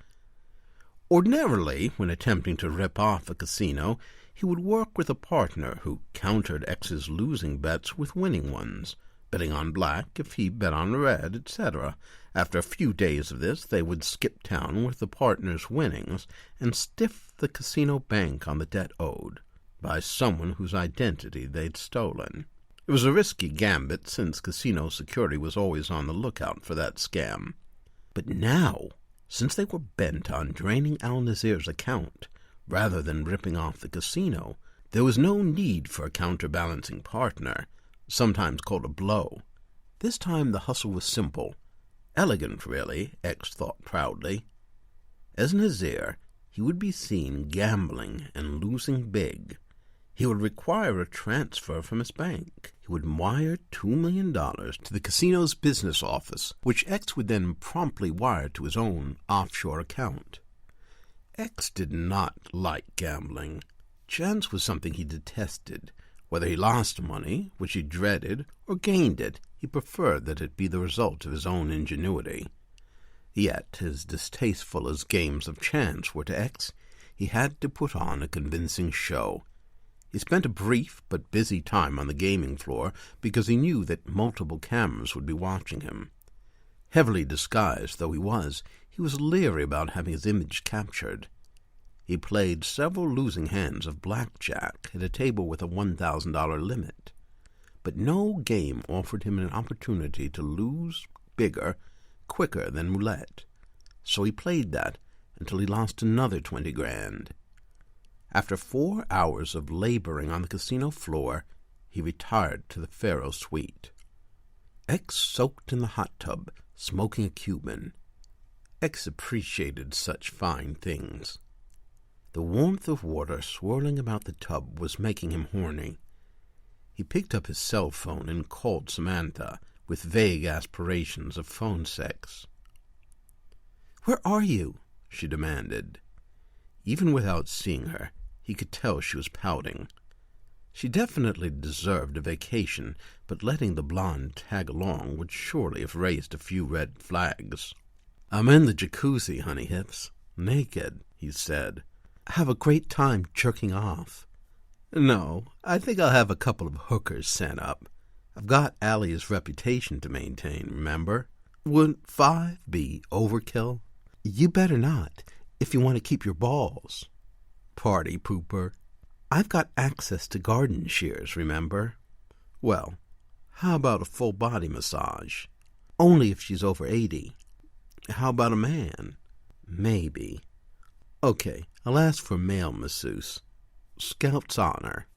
Ordinarily, when attempting to rip off a casino, he would work with a partner who countered X's losing bets with winning ones, betting on black if he bet on red, etc. After a few days of this, they would skip town with the partner's winnings and stiff the casino bank on the debt owed by someone whose identity they'd stolen. It was a risky gambit, since casino security was always on the lookout for that scam. But now, since they were bent on draining Al-Nazir's account rather than ripping off the casino, there was no need for a counterbalancing partner, sometimes called a blow. This time the hustle was simple. Elegant, really, X thought proudly. As Nazir, he would be seen gambling and losing big. He would require a transfer from his bank. He would wire $2 million to the casino's business office, which X would then promptly wire to his own offshore account. X did not like gambling. Chance was something he detested. Whether he lost money, which he dreaded, or gained it, he preferred that it be the result of his own ingenuity. Yet, as distasteful as games of chance were to X, he had to put on a convincing show. He spent a brief but busy time on the gaming floor because he knew that multiple cameras would be watching him. Heavily disguised though he was leery about having his image captured. He played several losing hands of blackjack at a table with a $1,000 limit, but no game offered him an opportunity to lose bigger, quicker than roulette. So he played that until he lost another 20 grand. After 4 hours of laboring on the casino floor, he retired to the Pharaoh suite. X soaked in the hot tub, smoking a Cuban. X appreciated such fine things. The warmth of water swirling about the tub was making him horny. He picked up his cell phone and called Samantha, with vague aspirations of phone sex. "Where are you?" she demanded. Even without seeing her, he could tell she was pouting. She definitely deserved a vacation, but letting the blonde tag along would surely have raised a few red flags. "I'm in the jacuzzi, honey hips. Naked," he said. "Have a great time jerking off." "No, I think I'll have a couple of hookers sent up. I've got Allie's reputation to maintain, remember? Wouldn't 5 be overkill?" "You better not, if you want to keep your balls." "Party pooper." "I've got access to garden shears, remember?" "Well, how about a full-body massage?" "Only if she's over 80. "How about a man?" "Maybe." "Okay, I'll ask for a male masseuse. Scout's honor."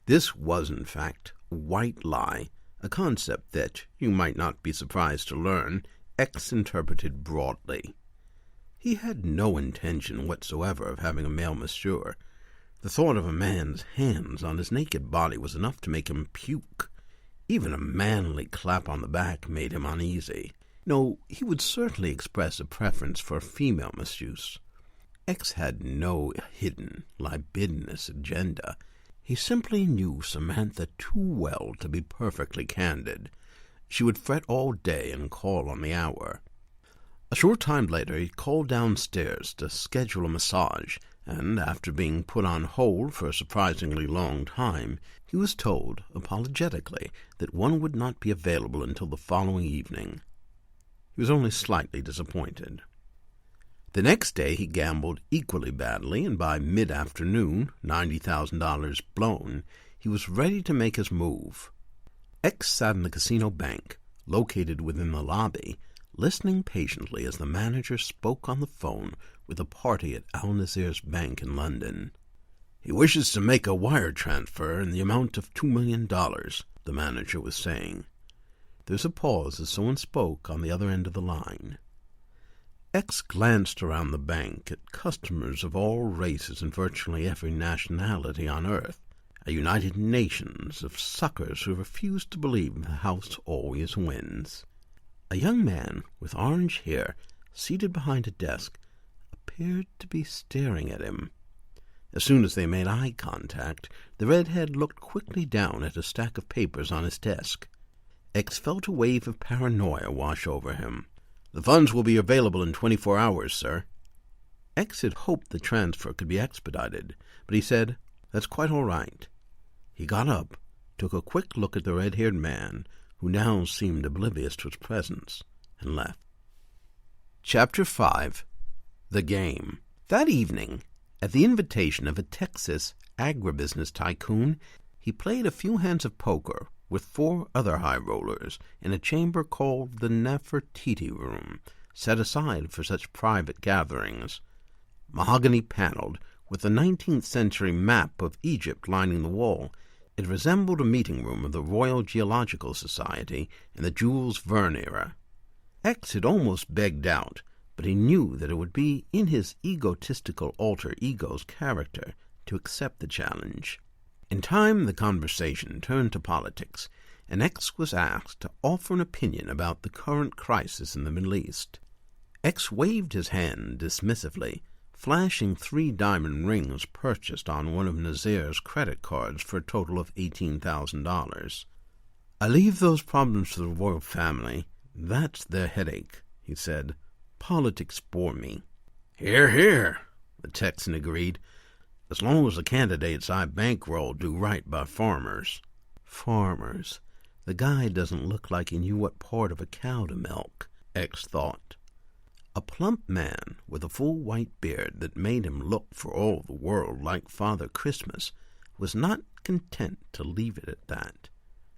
This was, in fact, white lie, a concept that, you might not be surprised to learn, X interpreted broadly. He had no intention whatsoever of having a male masseur. The thought of a man's hands on his naked body was enough to make him puke. Even a manly clap on the back made him uneasy. No, he would certainly express a preference for a female masseuse. X had no hidden, libidinous agenda. He simply knew Samantha too well to be perfectly candid. She would fret all day and call on the hour. A short time later he called downstairs to schedule a massage, and after being put on hold for a surprisingly long time, he was told, apologetically, that one would not be available until the following evening. He was only slightly disappointed. The next day he gambled equally badly, and by mid-afternoon, $90,000 blown, he was ready to make his move. X sat in the casino bank, located within the lobby, listening patiently as the manager spoke on the phone with a party at Al-Nazir's bank in London. "He wishes to make a wire transfer in the amount of $2 million, the manager was saying. There was a pause as someone spoke on the other end of the line. X glanced around the bank at customers of all races and virtually every nationality on earth, a United Nations of suckers who refuse to believe the house always wins. A young man with orange hair, seated behind a desk, appeared to be staring at him. As soon as they made eye contact, the redhead looked quickly down at a stack of papers on his desk. X felt a wave of paranoia wash over him. "The funds will be available in 24 hours, sir." X had hoped the transfer could be expedited, but he said, "That's quite all right." He got up, took a quick look at the red-haired man, who now seemed oblivious to his presence, and left. Chapter 5. The Game. That evening, at the invitation of a Texas agribusiness tycoon, he played a few hands of poker with 4 other high rollers in a chamber called the Nefertiti Room, set aside for such private gatherings. Mahogany-paneled, with a 19th-century map of Egypt lining the wall, it resembled a meeting room of the Royal Geological Society in the Jules Verne era. X had almost begged out, but he knew that it would be in his egotistical alter ego's character to accept the challenge. In time the conversation turned to politics, and X was asked to offer an opinion about the current crisis in the Middle East. X waved his hand dismissively, flashing 3 diamond rings purchased on one of Nazir's credit cards for a total of $18,000. "I leave those problems to the royal family. That's their headache," he said. "Politics bore me." "Hear, hear," the Texan agreed. "As long as the candidates I bankroll do right by farmers." Farmers. The guy doesn't look like he knew what part of a cow to milk, X thought. A plump man with a full white beard that made him look for all the world like Father Christmas was not content to leave it at that.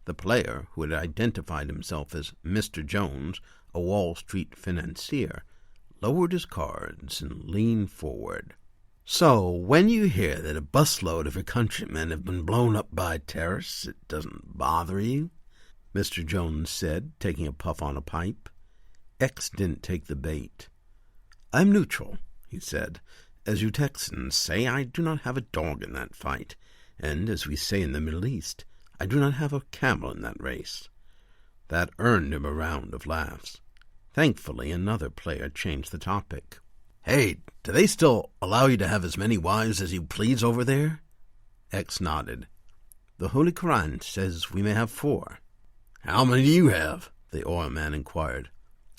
The player, who had identified himself as Mr. Jones, a Wall Street financier, lowered his cards and leaned forward. "So, when you hear that a busload of your countrymen have been blown up by terrorists, it doesn't bother you?" Mr. Jones said, taking a puff on a pipe. X didn't take the bait. "I'm neutral," he said. "As you Texans say, I do not have a dog in that fight, and, as we say in the Middle East, I do not have a camel in that race." That earned him a round of laughs. Thankfully, another player changed the topic. "Hey, do they still allow you to have as many wives as you please over there?" X nodded. "The Holy Quran says we may have 4. "How many do you have?" the oil man inquired.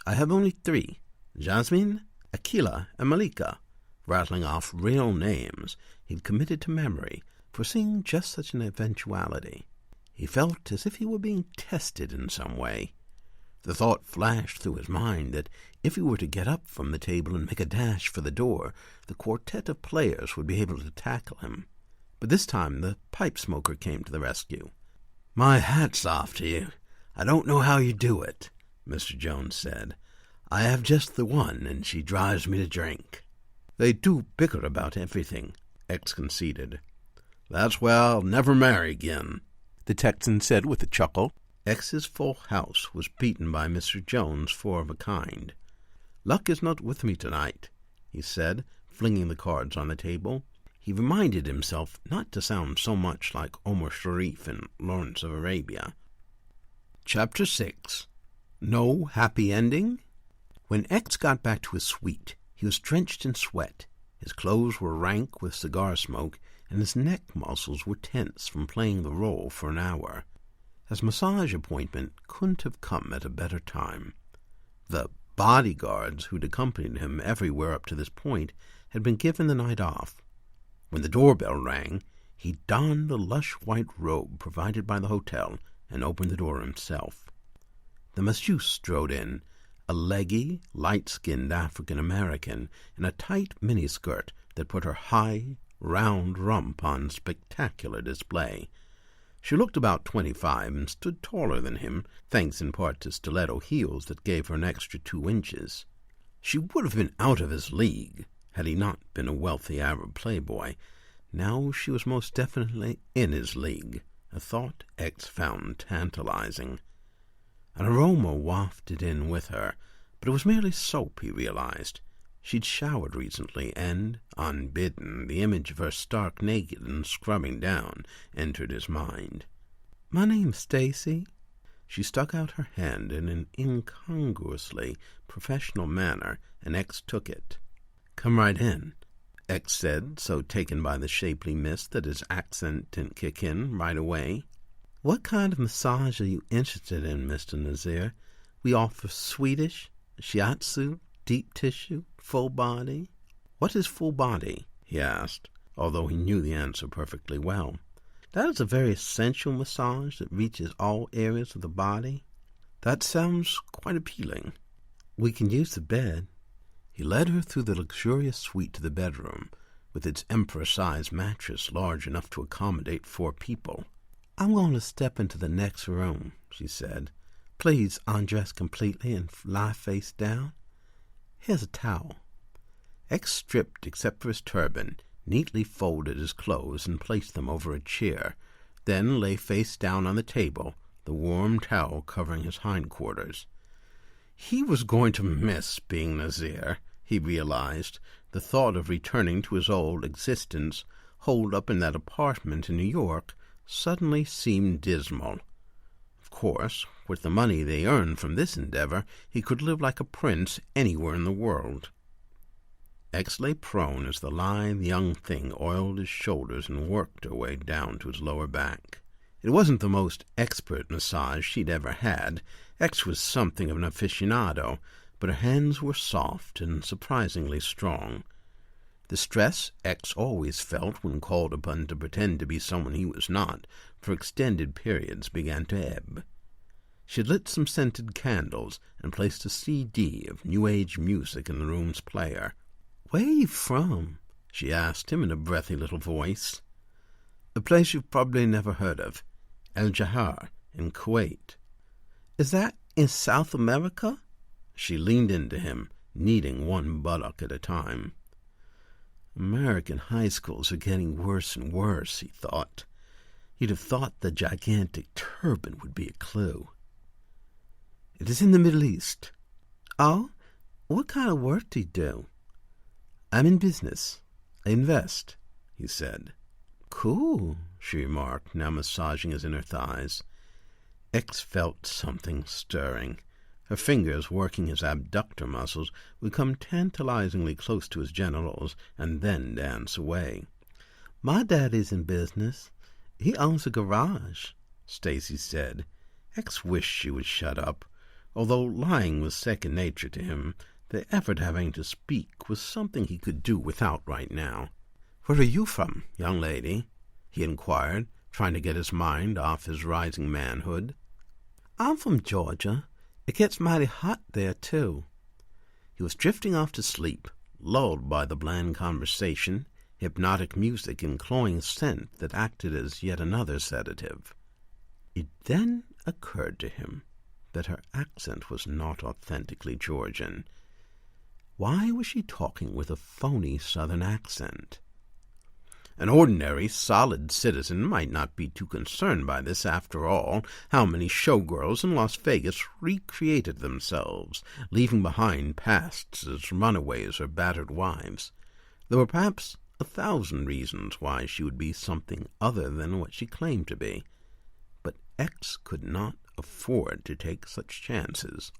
"I have only 3, Jasmine, Akila, and Malika," rattling off real names he'd committed to memory, foreseeing just such an eventuality. He felt as if he were being tested in some way. The thought flashed through his mind that if he were to get up from the table and make a dash for the door, the quartet of players would be able to tackle him. But this time the pipe smoker came to the rescue. "My hat's off to you. I don't know how you do it," Mr. Jones said. "I have just the one, and she drives me to drink." "They do bicker about everything," X conceded. "That's why I'll never marry again," the Texan said with a chuckle. X's full house was beaten by Mr. Jones' 4 of a kind. "Luck is not with me tonight," he said, flinging the cards on the table. He reminded himself not to sound so much like Omar Sharif in Lawrence of Arabia. Chapter 6. No Happy Ending? When X got back to his suite, he was drenched in sweat. His clothes were rank with cigar smoke, and his neck muscles were tense from playing the role for an hour. His massage appointment couldn't have come at a better time. The bodyguards who'd accompanied him everywhere up to this point had been given the night off. When the doorbell rang, he donned the lush white robe provided by the hotel and opened the door himself. The masseuse strode in, a leggy, light-skinned African-American in a tight miniskirt that put her high, round rump on spectacular display. She looked about 25 and stood taller than him, thanks in part to stiletto heels that gave her an extra 2 inches. She would have been out of his league had he not been a wealthy Arab playboy. Now she was most definitely in his league, a thought X found tantalizing. An aroma wafted in with her, but it was merely soap, he realized. She'd showered recently, and, unbidden, the image of her stark naked and scrubbing down entered his mind. "My name's Stacy." She stuck out her hand in an incongruously professional manner, and X took it. "Come right in," X said, so taken by the shapely miss that his accent didn't kick in right away. "What kind of massage are you interested in, Mr. Nazir? We offer Swedish, shiatsu, deep tissue, full body." "What is full body?" he asked, although he knew the answer perfectly well. "That is a very essential massage that reaches all areas of the body." "That sounds quite appealing." "We can use the bed." He led her through the luxurious suite to the bedroom, with its emperor-sized mattress large enough to accommodate 4 people. "I'm going to step into the next room," she said. "Please undress completely and lie face down. Here's a towel." X stripped except for his turban, neatly folded his clothes and placed them over a chair, then lay face down on the table, the warm towel covering his hindquarters. He was going to miss being Nazir, he realized. The thought of returning to his old existence, holed up in that apartment in New York, suddenly seemed dismal. Of course, with the money they earned from this endeavor, he could live like a prince anywhere in the world. X lay prone as the lithe young thing oiled his shoulders and worked her way down to his lower back. It wasn't the most expert massage she'd ever had. X was something of an aficionado, but her hands were soft and surprisingly strong. The stress X always felt when called upon to pretend to be someone he was not for extended periods began to ebb. She had lit some scented candles and placed a CD of New Age music in the room's player. "Where are you from?" she asked him in a breathy little voice. "A place you've probably never heard of, El Jahar in Kuwait." "Is that in South America?" She leaned into him, kneading one buttock at a time. American high schools are getting worse and worse, he thought. You'd have thought the gigantic turban would be a clue. "It is in the Middle East." "Oh? What kind of work do you do?" "I'm in business. I invest," he said. "Cool," she remarked, now massaging his inner thighs. X felt something stirring. Her fingers, working his abductor muscles, would come tantalizingly close to his genitals and then dance away. "My daddy's in business. He owns a garage," Stacy said. X wished she would shut up. Although lying was second nature to him, the effort having to speak was something he could do without right now. "Where are you from, young lady?" he inquired, trying to get his mind off his rising manhood. "I'm from Georgia. It gets mighty hot there, too." He was drifting off to sleep, lulled by the bland conversation, hypnotic music, and cloying scent that acted as yet another sedative. It then occurred to him that her accent was not authentically Georgian. Why was she talking with a phony Southern accent? An ordinary, solid citizen might not be too concerned by this. After all, how many showgirls in Las Vegas recreated themselves, leaving behind pasts as runaways or battered wives? There were perhaps 1,000 reasons why she would be something other than what she claimed to be. But X could not afford to take such chances.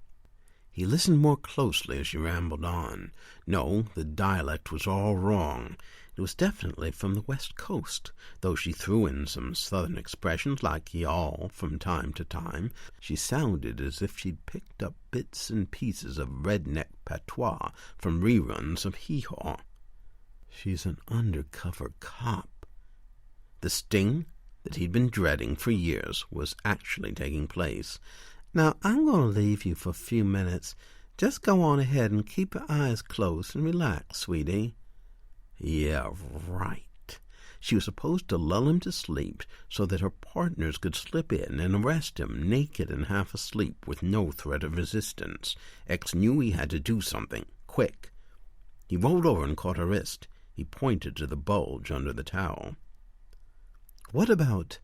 He listened more closely as she rambled on. No, the dialect was all wrong. It was definitely from the West Coast, though she threw in some Southern expressions like y'all from time to time. She sounded as if she'd picked up bits and pieces of redneck patois from reruns of Hee Haw. She's an undercover cop. The sting that he'd been dreading for years was actually taking place. "Now, I'm going to leave you for a few minutes. Just go on ahead and keep your eyes closed and relax, sweetie." Yeah, right. She was supposed to lull him to sleep so that her partners could slip in and arrest him naked and half asleep with no threat of resistance. X knew he had to do something, quick. He rolled over and caught her wrist. He pointed to the bulge under the towel. "What about,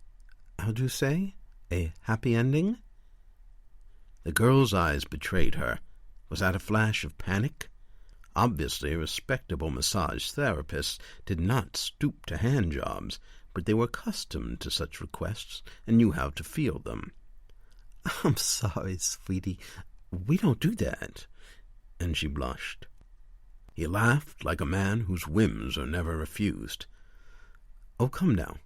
how'd you say, a happy ending?" The girl's eyes betrayed her. Was that a flash of panic? Obviously, respectable massage therapists did not stoop to hand jobs, but they were accustomed to such requests and knew how to field them. "I'm sorry, sweetie. We don't do that." And she blushed. He laughed like a man whose whims are never refused. "Oh, come now.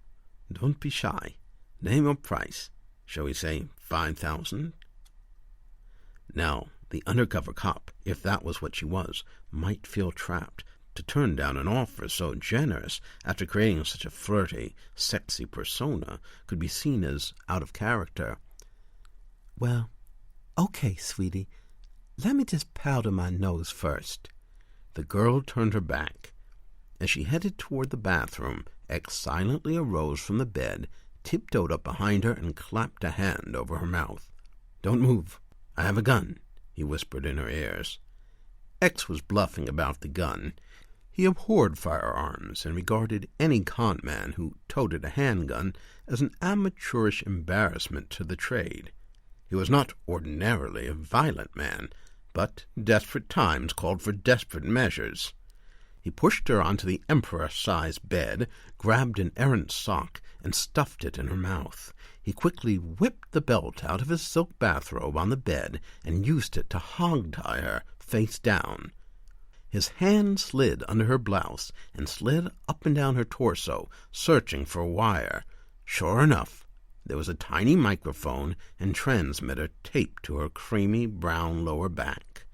Don't be shy. Name your price. Shall we say 5,000? Now, the undercover cop, if that was what she was, might feel trapped. To turn down an offer so generous after creating such a flirty, sexy persona could be seen as out of character. "Well, okay, sweetie. Let me just powder my nose first." The girl turned her back. As she headed toward the bathroom, X silently arose from the bed, tiptoed up behind her, and clapped a hand over her mouth. "Don't move. I have a gun," he whispered in her ears. X was bluffing about the gun. He abhorred firearms and regarded any con man who toted a handgun as an amateurish embarrassment to the trade. He was not ordinarily a violent man, but desperate times called for desperate measures. He pushed her onto the emperor-sized bed, grabbed an errant sock, and stuffed it in her mouth. He quickly whipped the belt out of his silk bathrobe on the bed and used it to hog-tie her, face down. His hand slid under her blouse and slid up and down her torso, searching for a wire. Sure enough, there was a tiny microphone and transmitter taped to her creamy brown lower back.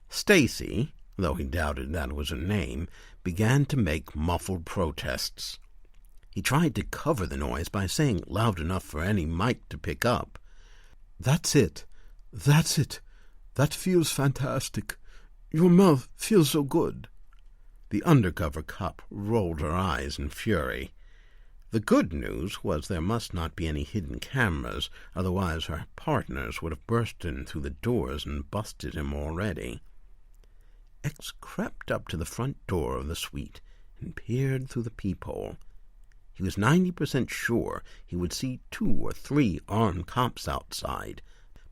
Stacy, though he doubted that was her name, began to make muffled protests. He tried to cover the noise by saying loud enough for any mic to pick up, That's it. That feels fantastic. Your mouth feels so good." The undercover cop rolled her eyes in fury. The good news was there must not be any hidden cameras, otherwise her partners would have burst in through the doors and busted him already. X crept up to the front door of the suite and peered through the peephole. He was 90% sure he would see 2 or 3 armed cops outside,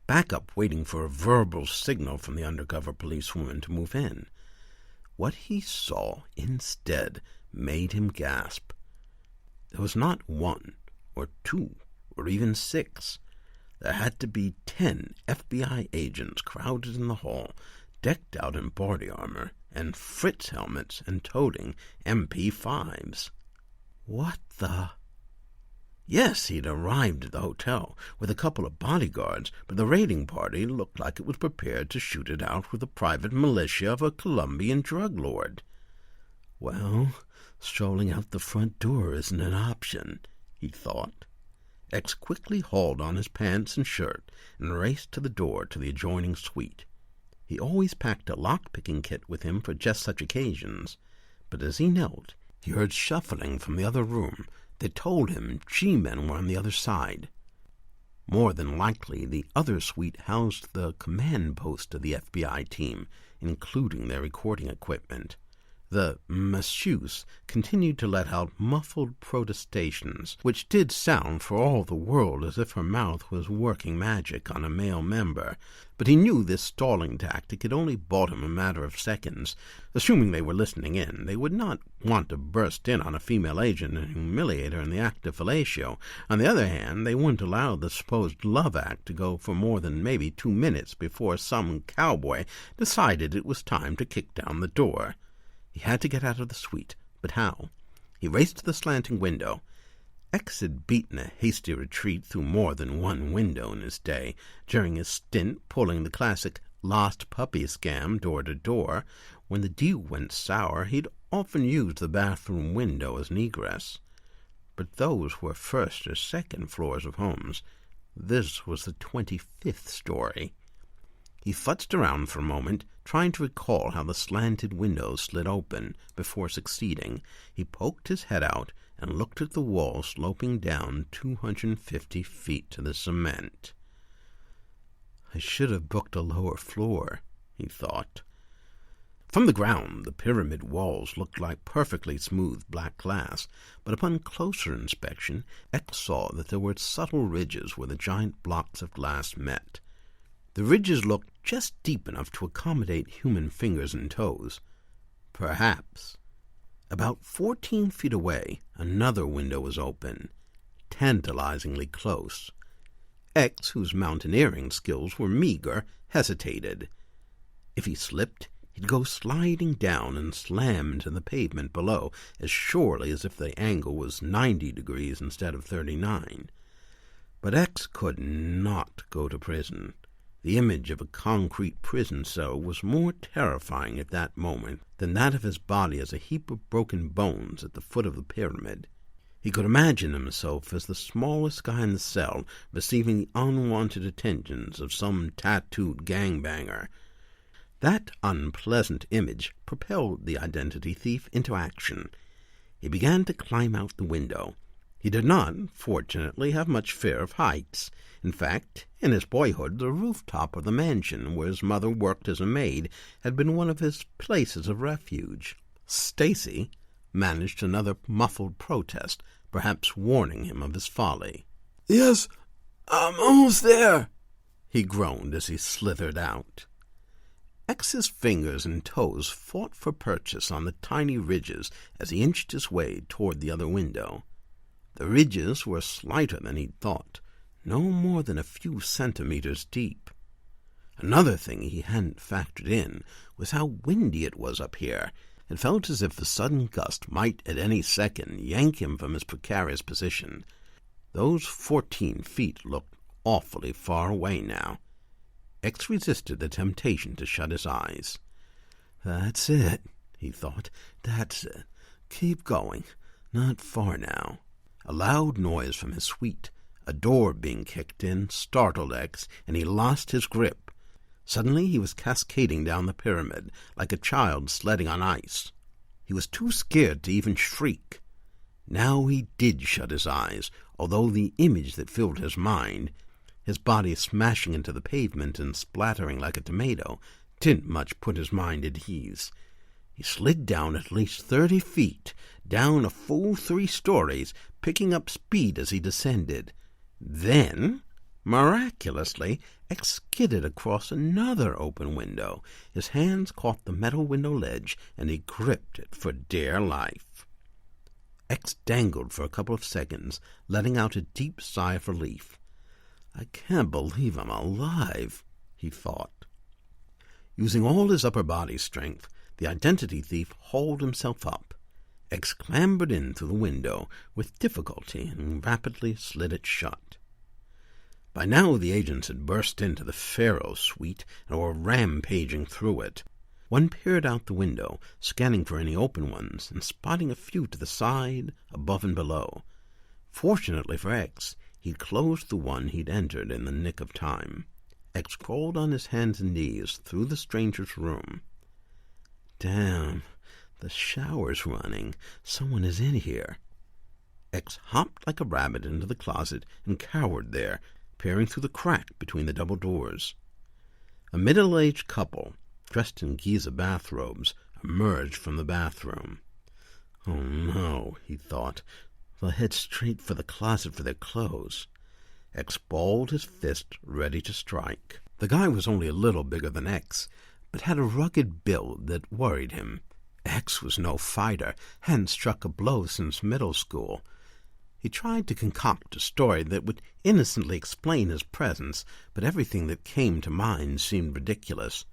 backup waiting for a verbal signal from the undercover policewoman to move in. What he saw instead made him gasp. There was not 1 or 2 or even 6. There had to be 10 FBI agents crowded in the hall, decked out in body armor and Fritz helmets and toting MP5s. What the... Yes, he'd arrived at the hotel with a couple of bodyguards, but the raiding party looked like it was prepared to shoot it out with the private militia of a Colombian drug lord. Well, strolling out the front door isn't an option, he thought. X quickly hauled on his pants and shirt and raced to the door to the adjoining suite. He always packed a lock-picking kit with him for just such occasions, but as he knelt, he heard shuffling from the other room that told him G-men were on the other side. More than likely, the other suite housed the command post of the FBI team, including their recording equipment. The masseuse continued to let out muffled protestations, which did sound for all the world as if her mouth was working magic on a male member, but he knew this stalling tactic had only bought him a matter of seconds. Assuming they were listening in, they would not want to burst in on a female agent and humiliate her in the act of fellatio. On the other hand, they wouldn't allow the supposed love act to go for more than maybe 2 minutes before some cowboy decided it was time to kick down the door. He had to get out of the suite, but how? He raced to the slanting window. X had beaten a hasty retreat through more than one window in his day, during his stint pulling the classic lost puppy scam door to door. When the deal went sour, he'd often used the bathroom window as an egress. But those were first or second floors of homes. This was the 25th story. He futzed around for a moment, trying to recall how the slanted windows slid open. Before succeeding, he poked his head out and looked at the wall sloping down 250 feet to the cement. I should have booked a lower floor, he thought. From the ground, the pyramid walls looked like perfectly smooth black glass, but upon closer inspection, X saw that there were subtle ridges where the giant blocks of glass met. The ridges looked just deep enough to accommodate human fingers and toes. Perhaps. About 14 feet away, another window was open, tantalizingly close. X, whose mountaineering skills were meager, hesitated. If he slipped, he'd go sliding down and slam into the pavement below as surely as if the angle was 90 degrees instead of 39. But X could not go to prison. The image of a concrete prison cell was more terrifying at that moment than that of his body as a heap of broken bones at the foot of the pyramid. He could imagine himself as the smallest guy in the cell, receiving the unwanted attentions of some tattooed gangbanger. That unpleasant image propelled the identity thief into action. He began to climb out the window. He did not, fortunately, have much fear of heights. In fact, in his boyhood, the rooftop of the mansion where his mother worked as a maid had been one of his places of refuge. Stacy managed another muffled protest, perhaps warning him of his folly. Yes, I'm almost there, he groaned as he slithered out. X's fingers and toes fought for purchase on the tiny ridges as he inched his way toward the other window. The ridges were slighter than he'd thought, no more than a few centimeters deep. Another thing he hadn't factored in was how windy it was up here. It felt as if a sudden gust might at any second yank him from his precarious position. Those 14 feet looked awfully far away now. X resisted the temptation to shut his eyes. That's it, he thought. That's it. Keep going. Not far now. A loud noise from his suite, a door being kicked in, startled X, and he lost his grip. Suddenly he was cascading down the pyramid, like a child sledding on ice. He was too scared to even shriek. Now he did shut his eyes, although the image that filled his mind, his body smashing into the pavement and splattering like a tomato, didn't much put his mind at ease. He slid down at least 30 feet, down a full 3 stories, picking up speed as he descended. Then, miraculously, X skidded across another open window. His hands caught the metal window ledge, and he gripped it for dear life. X dangled for a couple of seconds, letting out a deep sigh of relief. I can't believe I'm alive, he thought. Using all his upper body strength, the identity thief hauled himself up. X clambered in through the window with difficulty and rapidly slid it shut. By now the agents had burst into the Pharaoh suite and were rampaging through it. One peered out the window, scanning for any open ones and spotting a few to the side, above and below. Fortunately for X, he'd closed the one he'd entered in the nick of time. X crawled on his hands and knees through the stranger's room. Damn, the shower's running. Someone is in here. X hopped like a rabbit into the closet and cowered there, peering through the crack between the double doors. A middle-aged couple, dressed in Giza bathrobes, emerged from the bathroom. Oh no, he thought. They'll head straight for the closet for their clothes. X balled his fist, ready to strike. The guy was only a little bigger than X, but had a rugged build that worried him. X was no fighter, hadn't struck a blow since middle school. He tried to concoct a story that would innocently explain his presence, but everything that came to mind seemed ridiculous.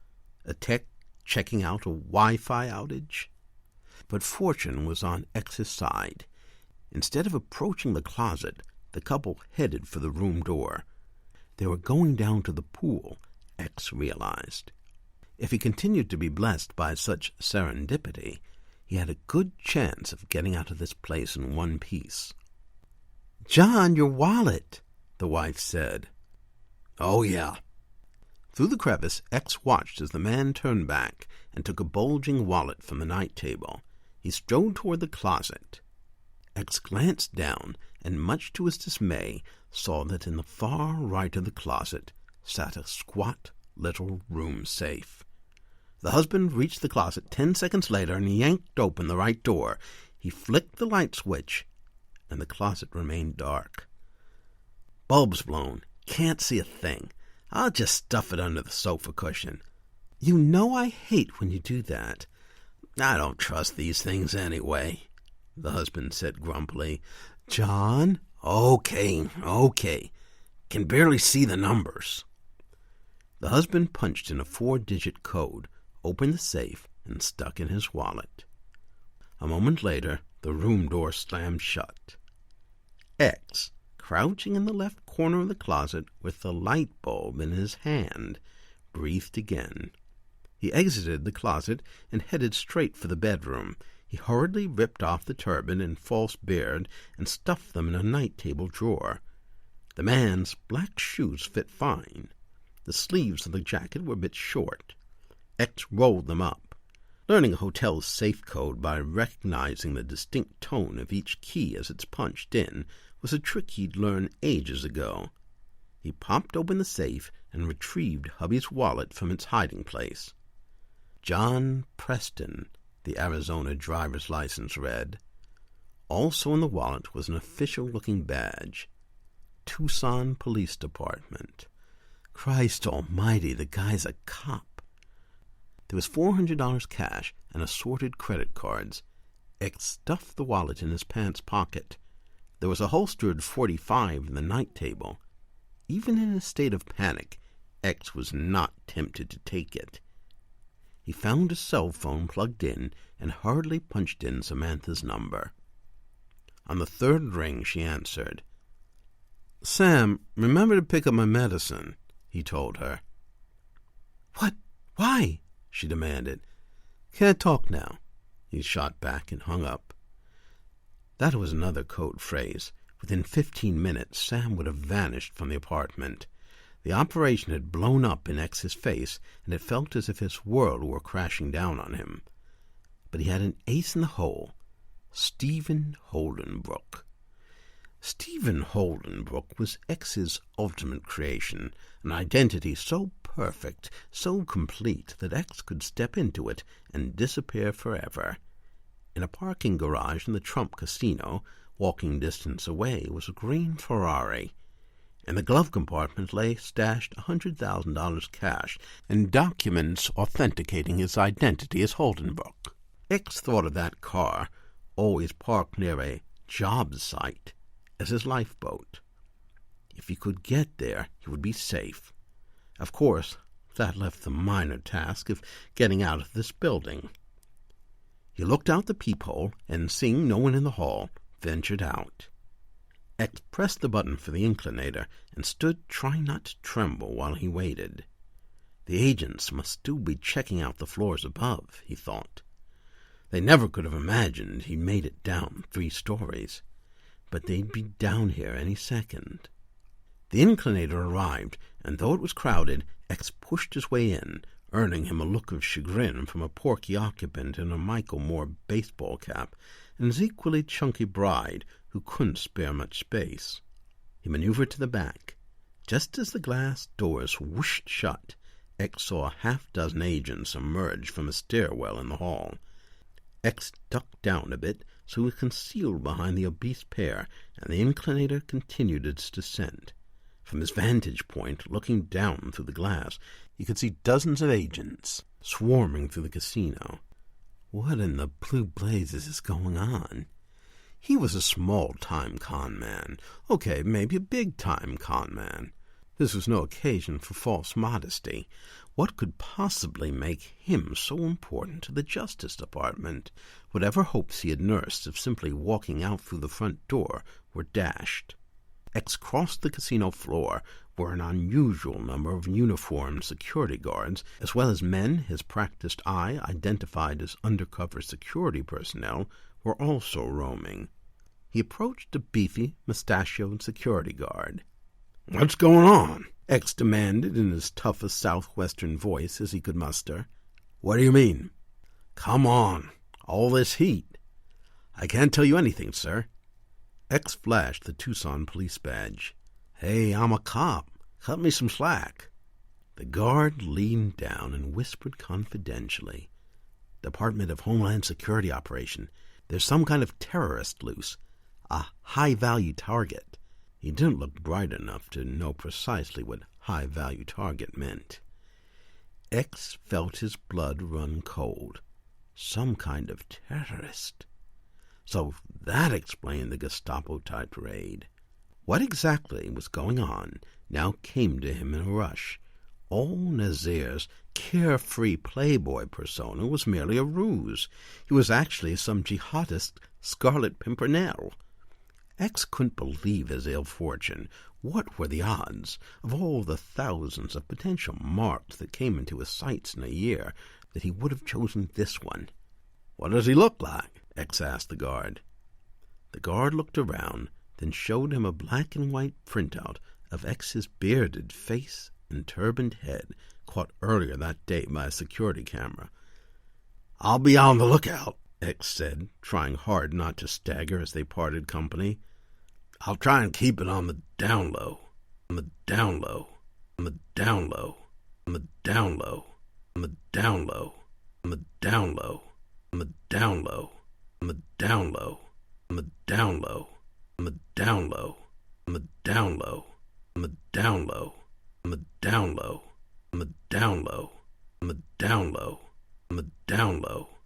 A tech checking out a Wi-Fi outage? But fortune was on X's side. Instead of approaching the closet, the couple headed for the room door. They were going down to the pool, X realized. If he continued to be blessed by such serendipity, he had a good chance of getting out of this place in one piece. "John, your wallet," the wife said. "Oh, yeah." Through the crevice, X watched as the man turned back and took a bulging wallet from the night table. He strode toward the closet. X glanced down and, much to his dismay, saw that in the far right of the closet sat a squat little room safe. The husband reached the closet 10 seconds later and yanked open the right door. He flicked the light switch, and the closet remained dark. "Bulb's blown. Can't see a thing. I'll just stuff it under the sofa cushion." "You know I hate when you do that." "I don't trust these things anyway," the husband said grumpily. "John?" Okay. Can barely see the numbers." The husband punched in a 4-digit code, opened the safe, and stuck in his wallet. A moment later, the room door slammed shut. X, crouching in the left corner of the closet with the light bulb in his hand, breathed again. He exited the closet and headed straight for the bedroom. He hurriedly ripped off the turban and false beard and stuffed them in a night-table drawer. The man's black shoes fit fine. The sleeves of the jacket were a bit short. X rolled them up. Learning a hotel's safe code by recognizing the distinct tone of each key as it's punched in was a trick he'd learned ages ago. He popped open the safe and retrieved hubby's wallet from its hiding place. John Preston, the Arizona driver's license read. Also in the wallet was an official-looking badge. Tucson Police Department. Christ almighty, the guy's a cop. There was $400 cash and assorted credit cards. X stuffed the wallet in his pants pocket. There was a holstered .45 in the night table. Even in a state of panic, X was not tempted to take it. He found a cell phone plugged in and hurriedly punched in Samantha's number. On the third ring, she answered. "Sam, remember to pick up my medicine," he told her. "What? Why?" she demanded. "Can't talk now," he shot back and hung up. That was another code phrase. Within 15 minutes, Sam would have vanished from the apartment. The operation had blown up in X's face, and it felt as if his world were crashing down on him. But he had an ace in the hole, Stephen Holdenbrook. Stephen Holdenbrook was X's ultimate creation, an identity so perfect, so complete, that X could step into it and disappear forever. In a parking garage in the Trump Casino, walking distance away, was a green Ferrari. In the glove compartment lay stashed $100,000 cash and documents authenticating his identity as Holdenbrook. X thought of that car, always parked near a job site, as his lifeboat. If he could get there, he would be safe. Of course, that left the minor task of getting out of this building. He looked out the peephole, and seeing no one in the hall, ventured out. X pressed the button for the inclinator and stood trying not to tremble while he waited. The agents must still be checking out the floors above, he thought. They never could have imagined he'd made it down 3 stories, but they'd be down here any second. The inclinator arrived, and though it was crowded, X pushed his way in, earning him a look of chagrin from a porky occupant in a Michael Moore baseball cap and his equally chunky bride who couldn't spare much space. He maneuvered to the back. Just as the glass doors whooshed shut, X saw a half-dozen agents emerge from a stairwell in the hall. X ducked down a bit so he was concealed behind the obese pair, and the inclinator continued its descent. From his vantage point, looking down through the glass, he could see dozens of agents swarming through the casino. What in the blue blazes is going on? He was a small-time con man. Okay, maybe a big-time con man. This was no occasion for false modesty. What could possibly make him so important to the Justice Department? Whatever hopes he had nursed of simply walking out through the front door were dashed. X crossed the casino floor, where an unusual number of uniformed security guards, as well as men his practiced eye identified as undercover security personnel, were also roaming. He approached a beefy, mustachioed security guard. "What's going on?" X demanded in his toughest southwestern voice as he could muster. "What do you mean?" "Come on. All this heat." "I can't tell you anything, sir." X flashed the Tucson police badge. "Hey, I'm a cop. Cut me some slack." The guard leaned down and whispered confidentially. "Department of Homeland Security operation. There's some kind of terrorist loose. A high-value target." He didn't look bright enough to know precisely what high-value target meant. X felt his blood run cold. Some kind of terrorist. So that explained the Gestapo-type raid. What exactly was going on now came to him in a rush. All Nazir's carefree playboy persona was merely a ruse. He was actually some jihadist Scarlet Pimpernel. X couldn't believe his ill fortune. What were the odds, of all the thousands of potential marks that came into his sights in a year, that he would have chosen this one? "What does he look like?" X asked the guard. The guard looked around, then showed him a black and white printout of X's bearded face and turbaned head, caught earlier that day by a security camera. "I'll be on the lookout," X said, trying hard not to stagger as they parted company. "I'll try and keep it on the down low, on the down low, on the down low, on the down low, on the down low, on the down low, on the down low, on the down low, on the down low, on the down low, on the down low, on the down low, on the down low, on the down low, on the down low, on the down low."